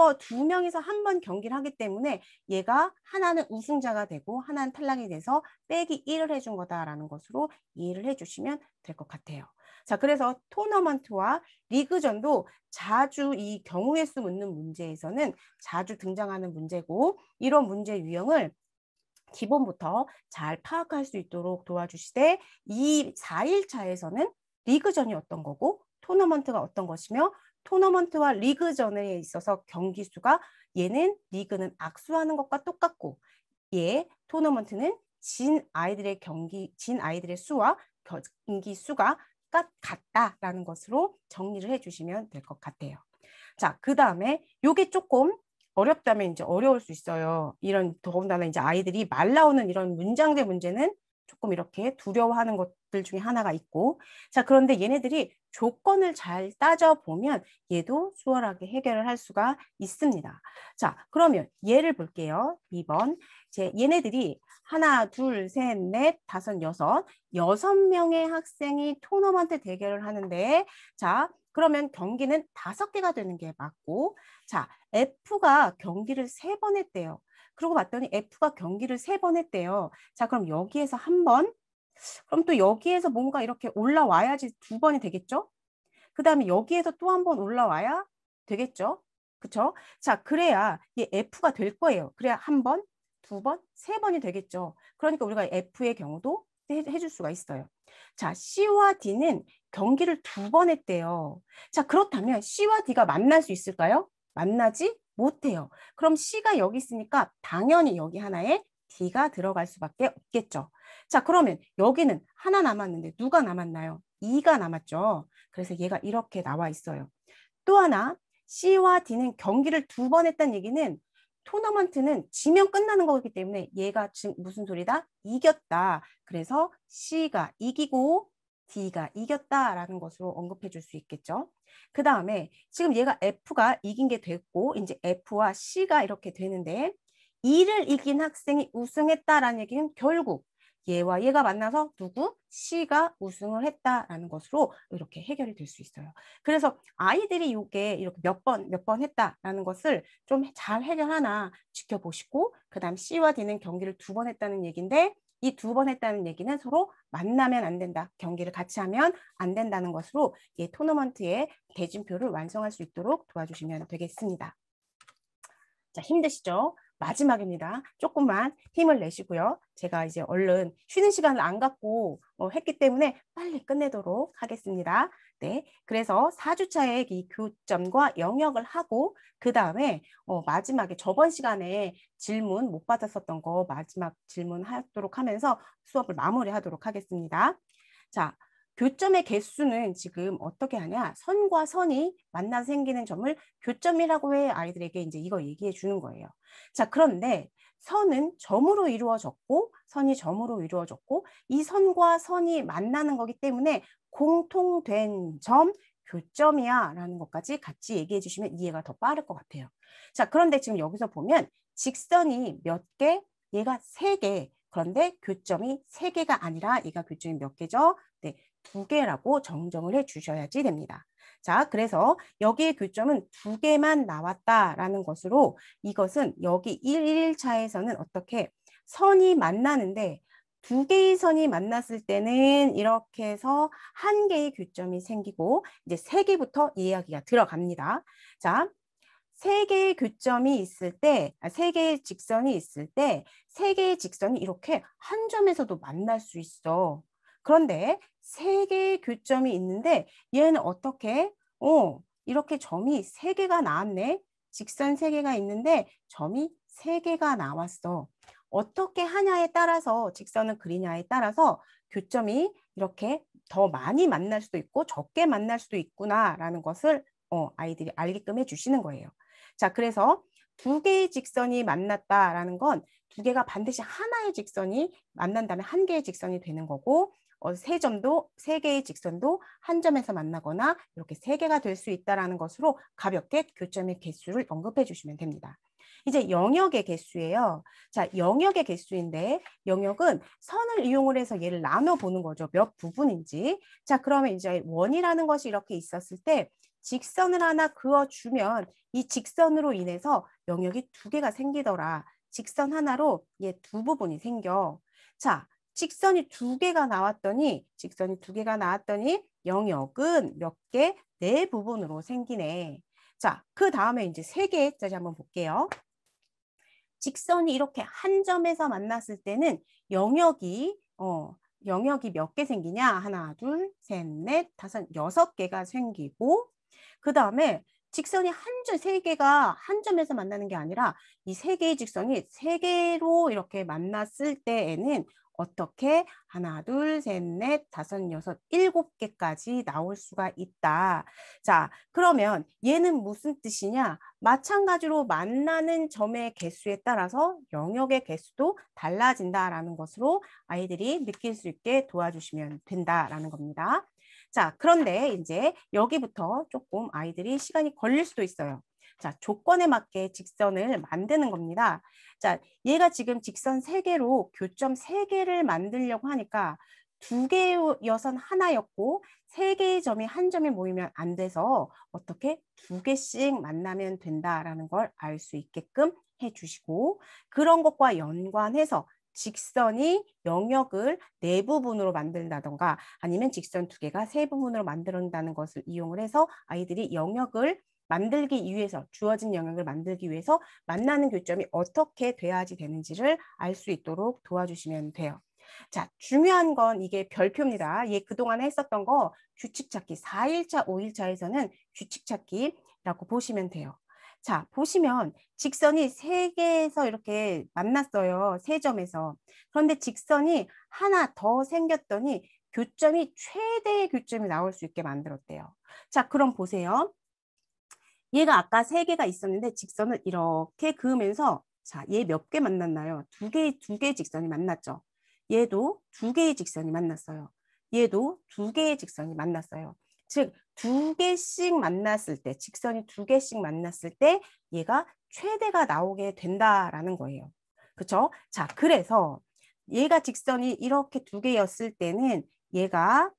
명이서 한 번 경기를 하기 때문에 얘가 하나는 우승자가 되고 하나는 탈락이 돼서 빼기 1을 해준 거다라는 것으로 이해를 해주시면 될 것 같아요. 자, 그래서 토너먼트와 리그전도 자주 이 경우의 수 묻는 문제에서는 자주 등장하는 문제고 이런 문제 유형을 기본부터 잘 파악할 수 있도록 도와주시되 이 4일차에서는 리그전이 어떤 거고 토너먼트가 어떤 것이며 토너먼트와 리그전에 있어서 경기 수가 얘는 리그는 악수하는 것과 똑같고 토너먼트는 진 아이들의 수와 경기 수가 같다라는 것으로 정리를 해주시면 될 것 같아요. 자, 그 다음에 요게 조금 어렵다면 이제 어려울 수 있어요. 이런 더군다나 이제 아이들이 말 나오는 이런 문장제 문제는 조금 이렇게 두려워하는 것들 중에 하나가 있고 자, 그런데 얘네들이 조건을 잘 따져보면 얘도 수월하게 해결을 할 수가 있습니다. 자, 그러면 예를 볼게요. 2번. 얘네들이 하나, 둘, 셋, 넷, 다섯, 여섯 명의 학생이 토너먼트 대결을 하는데 자, 그러면 경기는 5개가 되는 게 맞고 자, F가 경기를 3번 했대요. 그러고 봤더니 F가 경기를 3번 했대요. 자, 그럼 여기에서 한 번, 그럼 또 여기에서 뭔가 이렇게 올라와야지 2번이 되겠죠? 그 다음에 여기에서 또 한 번 올라와야 되겠죠? 그쵸? 자, 그래야 얘 F가 될 거예요. 그래야 한 번, 2번, 3번이 되겠죠. 그러니까 우리가 F의 경우도 해줄 수가 있어요. 자, C와 D는 경기를 2번 했대요. 자, 그렇다면 C와 D가 만날 수 있을까요? 만나지 못해요. 그럼 C가 여기 있으니까 당연히 여기 하나에 D가 들어갈 수밖에 없겠죠. 자, 그러면 여기는 하나 남았는데 누가 남았나요? 2가 남았죠. 그래서 얘가 이렇게 나와 있어요. 또 하나 C와 D는 경기를 2번 했다는 얘기는 토너먼트는 지면 끝나는 거기 때문에 얘가 지금 무슨 소리다? 이겼다. 그래서 C가 이기고 D가 이겼다라는 것으로 언급해 줄 수 있겠죠. 그 다음에 지금 얘가 F가 이긴 게 됐고 이제 F와 C가 이렇게 되는데 E를 이긴 학생이 우승했다라는 얘기는 결국 얘와 얘가 만나서 누구? C가 우승을 했다라는 것으로 이렇게 해결이 될 수 있어요. 그래서 아이들이 이게 이렇게 몇 번 했다라는 것을 좀 잘 해결하나 지켜보시고 그다음 C와 D는 경기를 2번 했다는 얘기인데 이 2번 했다는 얘기는 서로 만나면 안 된다. 경기를 같이 하면 안 된다는 것으로 이 토너먼트의 대진표를 완성할 수 있도록 도와주시면 되겠습니다. 자, 힘드시죠? 마지막입니다. 조금만 힘을 내시고요. 제가 이제 얼른 쉬는 시간을 안 갖고 했기 때문에 빨리 끝내도록 하겠습니다. 네, 그래서 4주차에 이 교점과 영역을 하고 그 다음에 마지막에 저번 시간에 질문 못 받았었던 거 마지막 질문 하도록 하면서 수업을 마무리하도록 하겠습니다. 자, 교점의 개수는 지금 어떻게 하냐? 선과 선이 만나서 생기는 점을 교점이라고 해 아이들에게 이제 이거 얘기해 주는 거예요. 자, 그런데 선은 점으로 이루어졌고 선이 점으로 이루어졌고 이 선과 선이 만나는 거기 때문에 공통된 점, 교점이야 라는 것까지 같이 얘기해 주시면 이해가 더 빠를 것 같아요. 자, 그런데 지금 여기서 보면 직선이 몇 개? 얘가 3개. 그런데 교점이 3개가 아니라 얘가 교점이 몇 개죠? 네, 2개라고 정정을 해 주셔야지 됩니다. 자, 그래서 여기의 교점은 2개만 나왔다라는 것으로 이것은 여기 1일차에서는 어떻게 선이 만나는데 2개의 선이 만났을 때는 이렇게 해서 1개의 교점이 생기고 이제 3개부터 이야기가 들어갑니다. 자, 3개의 교점이 있을 때, 3개의 직선이 있을 때 3개의 직선이 이렇게 한 점에서도 만날 수 있어. 그런데 3개의 교점이 있는데 얘는 어떻게? 이렇게 점이 3개가 나왔네. 직선 3개가 있는데 점이 3개가 나왔어. 어떻게 하냐에 따라서 직선을 그리냐에 따라서 교점이 이렇게 더 많이 만날 수도 있고 적게 만날 수도 있구나라는 것을 아이들이 알게끔 해주시는 거예요. 자, 그래서 2개의 직선이 만났다라는 건 2개가 반드시 하나의 직선이 만난다면 1개의 직선이 되는 거고 3개의 직선도 한 점에서 만나거나 이렇게 3개가 될 수 있다는 것으로 가볍게 교점의 개수를 언급해 주시면 됩니다. 이제 영역의 개수예요. 자, 영역의 개수인데 영역은 선을 이용을 해서 얘를 나눠보는 거죠. 몇 부분인지. 자, 그러면 이제 원이라는 것이 이렇게 있었을 때 직선을 하나 그어주면 이 직선으로 인해서 영역이 2개가 생기더라. 직선 하나로 얘 2부분이 생겨. 자, 직선이 2개가 나왔더니 영역은 몇 개? 4부분으로 생기네. 자, 그 다음에 이제 3개짜리 한번 볼게요. 직선이 이렇게 한 점에서 만났을 때는 영역이 몇 개 생기냐? 하나, 둘, 셋, 넷, 다섯, 6개가 생기고 그 다음에 직선이 3개가 한 점에서 만나는 게 아니라 이 3개의 직선이 3개로 이렇게 만났을 때에는 어떻게 하나, 둘, 셋, 넷, 다섯, 여섯, 7개까지 나올 수가 있다. 자, 그러면 얘는 무슨 뜻이냐? 마찬가지로 만나는 점의 개수에 따라서 영역의 개수도 달라진다라는 것으로 아이들이 느낄 수 있게 도와주시면 된다라는 겁니다. 자, 그런데 이제 여기부터 조금 아이들이 시간이 걸릴 수도 있어요. 자, 조건에 맞게 직선을 만드는 겁니다. 자, 얘가 지금 직선 3개로 교점 3개를 만들려고 하니까 2개여선 하나였고 3개의 점이 한 점에 모이면 안 돼서 어떻게 2개씩 만나면 된다라는 걸 알 수 있게끔 해주시고 그런 것과 연관해서 직선이 영역을 4부분으로 만든다던가 아니면 직선 2개가 3부분으로 만든다는 것을 이용을 해서 아이들이 영역을 만들기 위해서 주어진 영역을 만들기 위해서 만나는 교점이 어떻게 돼야지 되는지를 알 수 있도록 도와주시면 돼요. 자, 중요한 건 이게 별표입니다. 얘 그동안 했었던 거 규칙 찾기 4일차, 5일차에서는 규칙 찾기라고 보시면 돼요. 자, 보시면 직선이 3개에서 이렇게 만났어요. 3점에서. 그런데 직선이 하나 더 생겼더니 교점이 최대의 교점이 나올 수 있게 만들었대요. 자, 그럼 보세요. 얘가 아까 3개가 있었는데 직선을 이렇게 그으면서 자, 얘 몇 개 만났나요? 2개의 직선이 만났죠. 얘도 2개의 직선이 만났어요. 얘도 2개의 직선이 만났어요. 즉, 2개씩 만났을 때, 직선이 2개씩 만났을 때 얘가 최대가 나오게 된다라는 거예요. 그렇죠? 자, 그래서 얘가 직선이 이렇게 2개였을 때는 얘가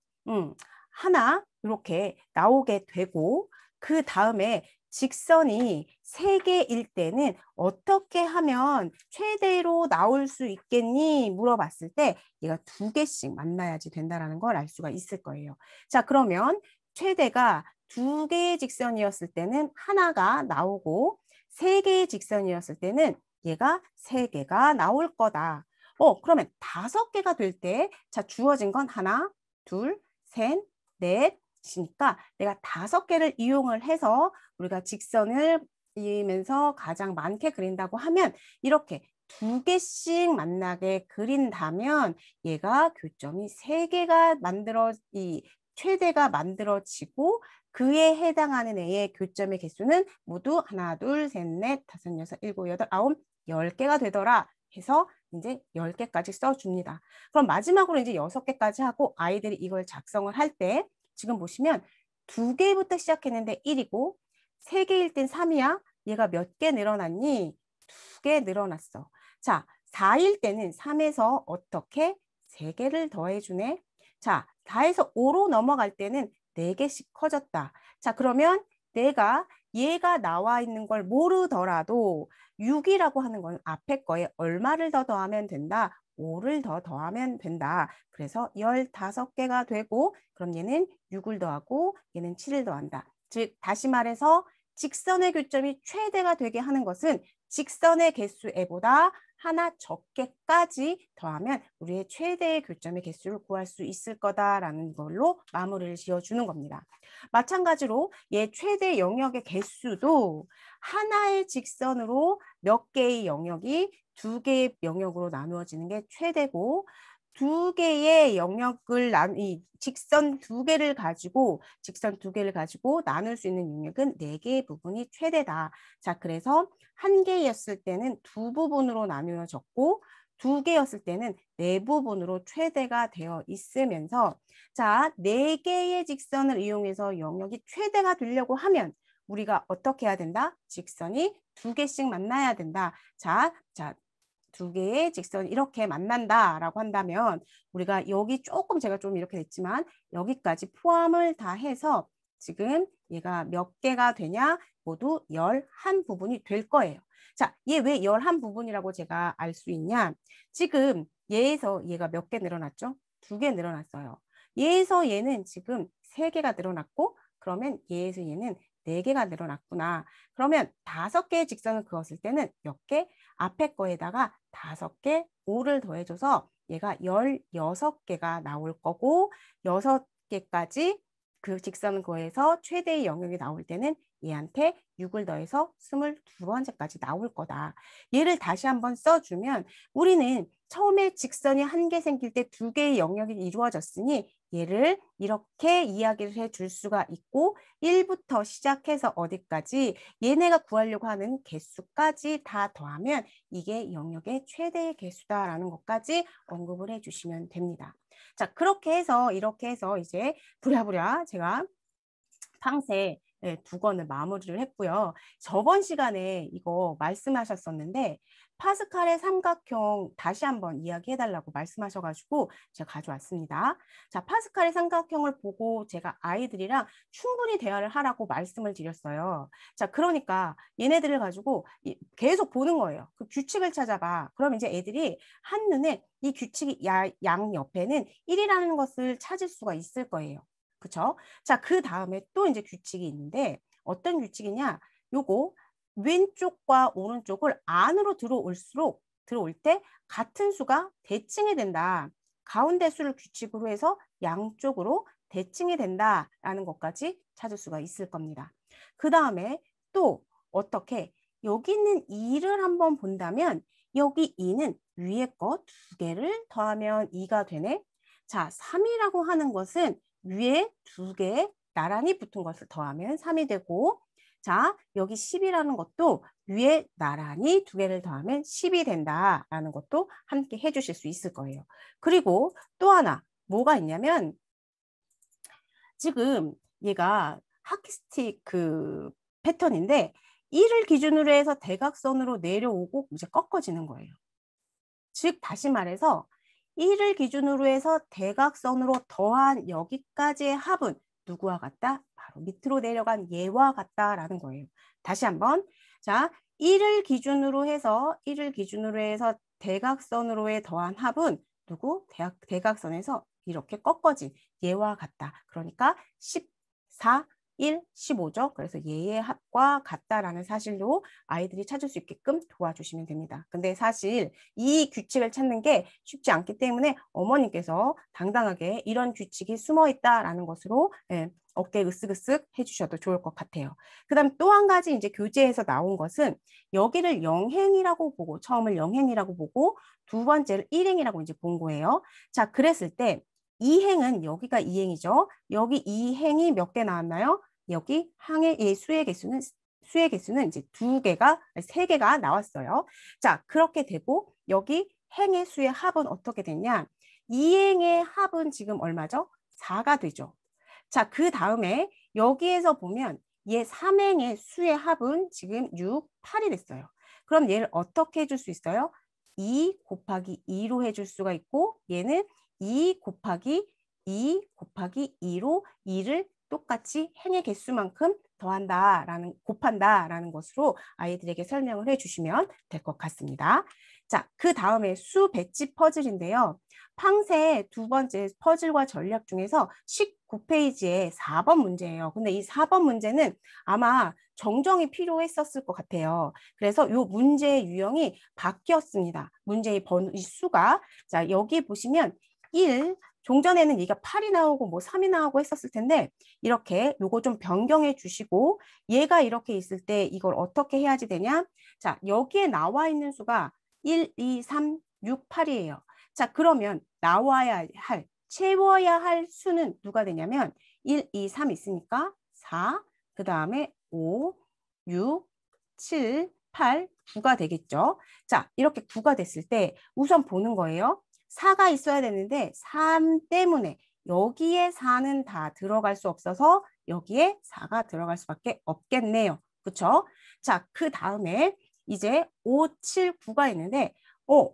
하나 이렇게 나오게 되고 그 다음에 직선이 3개일 때는 어떻게 하면 최대로 나올 수 있겠니? 물어봤을 때 얘가 2개씩 만나야지 된다는 걸 알 수가 있을 거예요. 자, 그러면 최대가 2개의 직선이었을 때는 하나가 나오고 3개의 직선이었을 때는 얘가 3개가 나올 거다. 그러면 5개가 될 때, 자, 주어진 건 하나, 둘, 셋, 넷, 이니까 내가 5개를 이용을 해서 우리가 직선을 이으면서 가장 많게 그린다고 하면 이렇게 2개씩 만나게 그린다면 얘가 교점이 3개가 최대가 만들어지고 그에 해당하는 애의 교점의 개수는 모두 하나, 둘, 셋, 넷, 다섯, 여섯, 일곱, 여덟, 아홉, 10개가 되더라 해서 이제 10개까지 써줍니다. 그럼 마지막으로 이제 6개까지 하고 아이들이 이걸 작성을 할 때 지금 보시면 두 개부터 시작했는데 1이고 3개일 땐 3이야. 얘가 몇 개 늘어났니? 2개 늘어났어. 자, 4일 때는 3에서 어떻게? 3개를 더해주네. 자, 4에서 5로 넘어갈 때는 4개씩 커졌다. 자, 그러면 내가 얘가 나와 있는 걸 모르더라도 6이라고 하는 건 앞에 거에 얼마를 더 더하면 된다? 5를 더 더하면 된다. 그래서 15개가 되고 그럼 얘는 6을 더하고 얘는 7을 더한다. 즉 다시 말해서 직선의 교점이 최대가 되게 하는 것은 직선의 개수에보다 하나 적게까지 더하면 우리의 최대의 교점의 개수를 구할 수 있을 거다라는 걸로 마무리를 지어주는 겁니다. 마찬가지로 얘 최대 영역의 개수도 하나의 직선으로 몇 개의 영역이 2개의 영역으로 나누어지는 게 최대고 2개의 영역을 이 직선 2개를 가지고 나눌 수 있는 영역은 4개의 부분이 최대다. 자, 그래서 1개였을 때는 2부분으로 나누어졌고 2개였을 때는 4부분으로 최대가 되어 있으면서 자, 4개의 직선을 이용해서 영역이 최대가 되려고 하면 우리가 어떻게 해야 된다? 직선이 2개씩 만나야 된다. 자, 2개의 직선이 이렇게 만난다라고 한다면 우리가 여기 조금 제가 좀 이렇게 됐지만 여기까지 포함을 다 해서 지금 얘가 몇 개가 되냐? 모두 11부분이 될 거예요. 자, 얘 왜 11부분이라고 제가 알 수 있냐? 지금 얘에서 얘가 몇 개 늘어났죠? 2개 늘어났어요. 얘에서 얘는 지금 3개가 늘어났고 그러면 얘에서 얘는 4개가 늘어났구나. 그러면 5개의 직선을 그었을 때는 몇 개? 앞에 거에다가 5개, 5를 더해줘서 얘가 16개가 나올 거고 6개까지 그 직선을 그어서 최대의 영역이 나올 때는 얘한테 6을 더해서 22번째까지 나올 거다. 얘를 다시 한번 써주면 우리는 처음에 직선이 1개 생길 때 2개의 영역이 이루어졌으니 얘를 이렇게 이야기를 해줄 수가 있고 1부터 시작해서 어디까지 얘네가 구하려고 하는 개수까지 다 더하면 이게 영역의 최대의 개수다라는 것까지 언급을 해주시면 됩니다. 자, 그렇게 해서 이렇게 해서 이제 부랴부랴 제가 팡세 2권을 마무리를 했고요. 저번 시간에 이거 말씀하셨었는데 파스칼의 삼각형 다시 한번 이야기해달라고 말씀하셔가지고 제가 가져왔습니다. 자, 파스칼의 삼각형을 보고 제가 아이들이랑 충분히 대화를 하라고 말씀을 드렸어요. 자, 그러니까 얘네들을 가지고 계속 보는 거예요. 그 규칙을 찾아봐. 그럼 이제 애들이 한눈에 이 규칙이 양 옆에는 1이라는 것을 찾을 수가 있을 거예요. 그쵸? 자, 그 다음에 또 이제 규칙이 있는데 어떤 규칙이냐? 요거 왼쪽과 오른쪽을 안으로 들어올 때 같은 수가 대칭이 된다. 가운데 수를 규칙으로 해서 양쪽으로 대칭이 된다라는 것까지 찾을 수가 있을 겁니다. 그 다음에 또 어떻게 여기 있는 2를 한번 본다면 여기 2는 위에 거 2개를 더하면 2가 되네. 자, 3이라고 하는 것은 위에 2개 나란히 붙은 것을 더하면 3이 되고 자, 여기 10이라는 것도 위에 나란히 2개를 더하면 10이 된다라는 것도 함께 해주실 수 있을 거예요. 그리고 또 하나 뭐가 있냐면 지금 얘가 하키스틱 그 패턴인데 1을 기준으로 해서 대각선으로 내려오고 이제 꺾어지는 거예요. 즉 다시 말해서 1을 기준으로 해서 대각선으로 더한 여기까지의 합은 누구와 같다? 바로 밑으로 내려간 얘와 같다라는 거예요. 다시 한번. 자, 1을 기준으로 해서 대각선으로의 더한 합은 누구? 대각선에서 이렇게 꺾어진 얘와 같다. 그러니까 14, 1, 15죠. 그래서 얘의 합과 같다라는 사실로 아이들이 찾을 수 있게끔 도와주시면 됩니다. 근데 사실 이 규칙을 찾는 게 쉽지 않기 때문에 어머님께서 당당하게 이런 규칙이 숨어 있다라는 것으로 어깨 으쓱으쓱 해주셔도 좋을 것 같아요. 그 다음 또 한 가지 이제 교재에서 나온 것은 여기를 영행이라고 보고 처음을 영행이라고 보고 두 번째를 일행이라고 이제 본 거예요. 자, 그랬을 때 이행은 여기가 이행이죠. 여기 이행이 몇 개 나왔나요? 여기 항의 수의 개수는 이제 3개가 나왔어요. 자, 그렇게 되고 여기 행의 수의 합은 어떻게 됐냐? 이행의 합은 지금 얼마죠? 4가 되죠. 자, 그 다음에 여기에서 보면 얘 삼행의 수의 합은 지금 6, 8이 됐어요. 그럼 얘를 어떻게 해줄 수 있어요? 2 곱하기 2로 해줄 수가 있고 얘는 2 곱하기 2 곱하기 2로 2를 똑같이 행의 개수만큼 곱한다라는 것으로 아이들에게 설명을 해주시면 될 것 같습니다. 자, 그 다음에 수 배치 퍼즐인데요. 팡세 두 번째 퍼즐과 전략 중에서 19페이지에 4번 문제예요. 근데 이 4번 문제는 아마 정정이 필요했었을 것 같아요. 그래서 이 문제의 유형이 바뀌었습니다. 문제의 이 수가. 자, 여기 보시면 1, 종전에는 얘가 8이 나오고 뭐 3이 나오고 했었을 텐데 이렇게 요거 좀 변경해 주시고 얘가 이렇게 있을 때 이걸 어떻게 해야지 되냐? 자, 여기에 나와 있는 수가 1, 2, 3, 6, 8이에요. 자, 그러면 채워야 할 수는 누가 되냐면 1, 2, 3 있으니까 4, 그 다음에 5, 6, 7, 8, 9가 되겠죠. 자, 이렇게 9가 됐을 때 우선 보는 거예요. 4가 있어야 되는데 3 때문에 여기에 4는 다 들어갈 수 없어서 여기에 4가 들어갈 수밖에 없겠네요. 그렇죠? 자, 그 다음에 이제 5, 7, 9가 있는데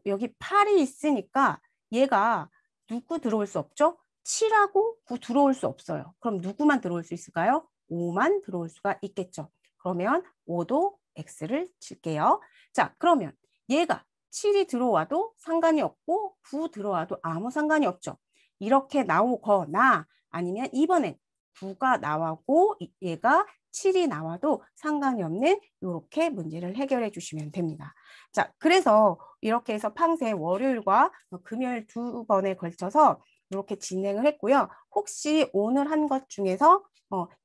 여기 8이 있으니까 얘가 누구 들어올 수 없죠? 7하고 9 들어올 수 없어요. 그럼 누구만 들어올 수 있을까요? 5만 들어올 수가 있겠죠. 그러면 5도 X를 칠게요. 자, 그러면 얘가 7이 들어와도 상관이 없고 9 들어와도 아무 상관이 없죠. 이렇게 나오거나 아니면 이번엔 9가 나오고 얘가 7이 나와도 상관이 없는 이렇게 문제를 해결해 주시면 됩니다. 자, 그래서 이렇게 해서 팡세 월요일과 금요일 두 번에 걸쳐서 이렇게 진행을 했고요. 혹시 오늘 한 것 중에서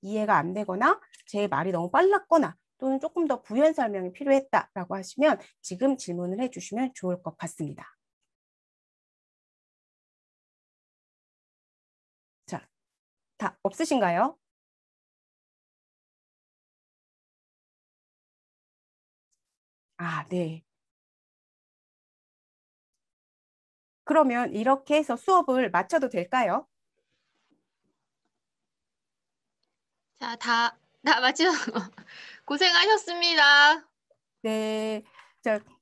이해가 안 되거나 제 말이 너무 빨랐거나 또는 조금 더 부연 설명이 필요했다라고 하시면 지금 질문을 해주시면 좋을 것 같습니다. 자, 다 없으신가요? 아, 네. 그러면 이렇게 해서 수업을 마쳐도 될까요? 자, 다 마치고 고생하셨습니다. 네.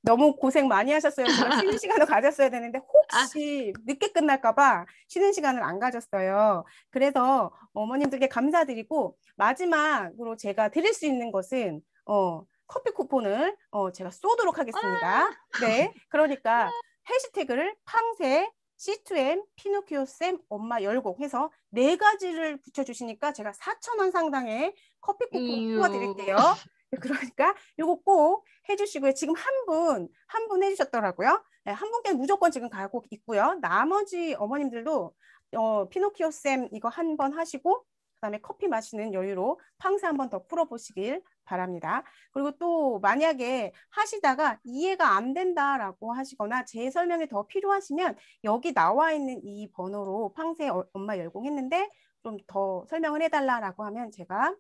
너무 고생 많이 하셨어요. 제가 쉬는 시간을 가졌어야 되는데 혹시 늦게 끝날까 봐 쉬는 시간을 안 가졌어요. 그래서 어머님들께 감사드리고 마지막으로 제가 드릴 수 있는 것은 커피 쿠폰을 제가 쏘도록 하겠습니다. 네. 그러니까 해시태그를 팡세 C2M 피노키오쌤 엄마 열곡 해서 4가지를 붙여주시니까 제가 4,000원 상당의 커피 쿠폰을 쏘아드릴게요. 그러니까 요거 꼭 해주시고요. 지금 한 분 해주셨더라고요. 네, 한 분께는 무조건 지금 가고 있고요. 나머지 어머님들도 피노키오 쌤 이거 한 번 하시고 그다음에 커피 마시는 여유로 팡세 한 번 더 풀어보시길 바랍니다. 그리고 또 만약에 하시다가 이해가 안 된다라고 하시거나 제 설명이 더 필요하시면 여기 나와 있는 이 번호로 팡세 엄마 열공했는데 좀 더 설명을 해달라라고 하면 제가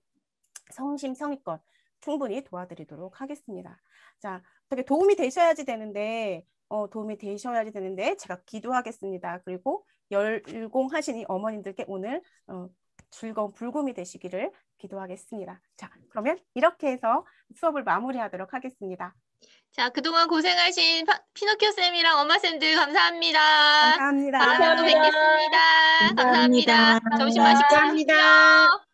성심성의껏 충분히 도와드리도록 하겠습니다. 자, 어떻게 도움이 되셔야지 되는데 제가 기도하겠습니다. 그리고 열공하신 어머님들께 오늘 즐거운 불금이 되시기를 기도하겠습니다. 자, 그러면 이렇게 해서 수업을 마무리하도록 하겠습니다. 자, 그동안 고생하신 피노키오 쌤이랑 엄마 쌤들 감사합니다. 감사합니다. 다음에 또 뵙겠습니다. 감사합니다. 감사합니다. 점심 맛있게 드십시오.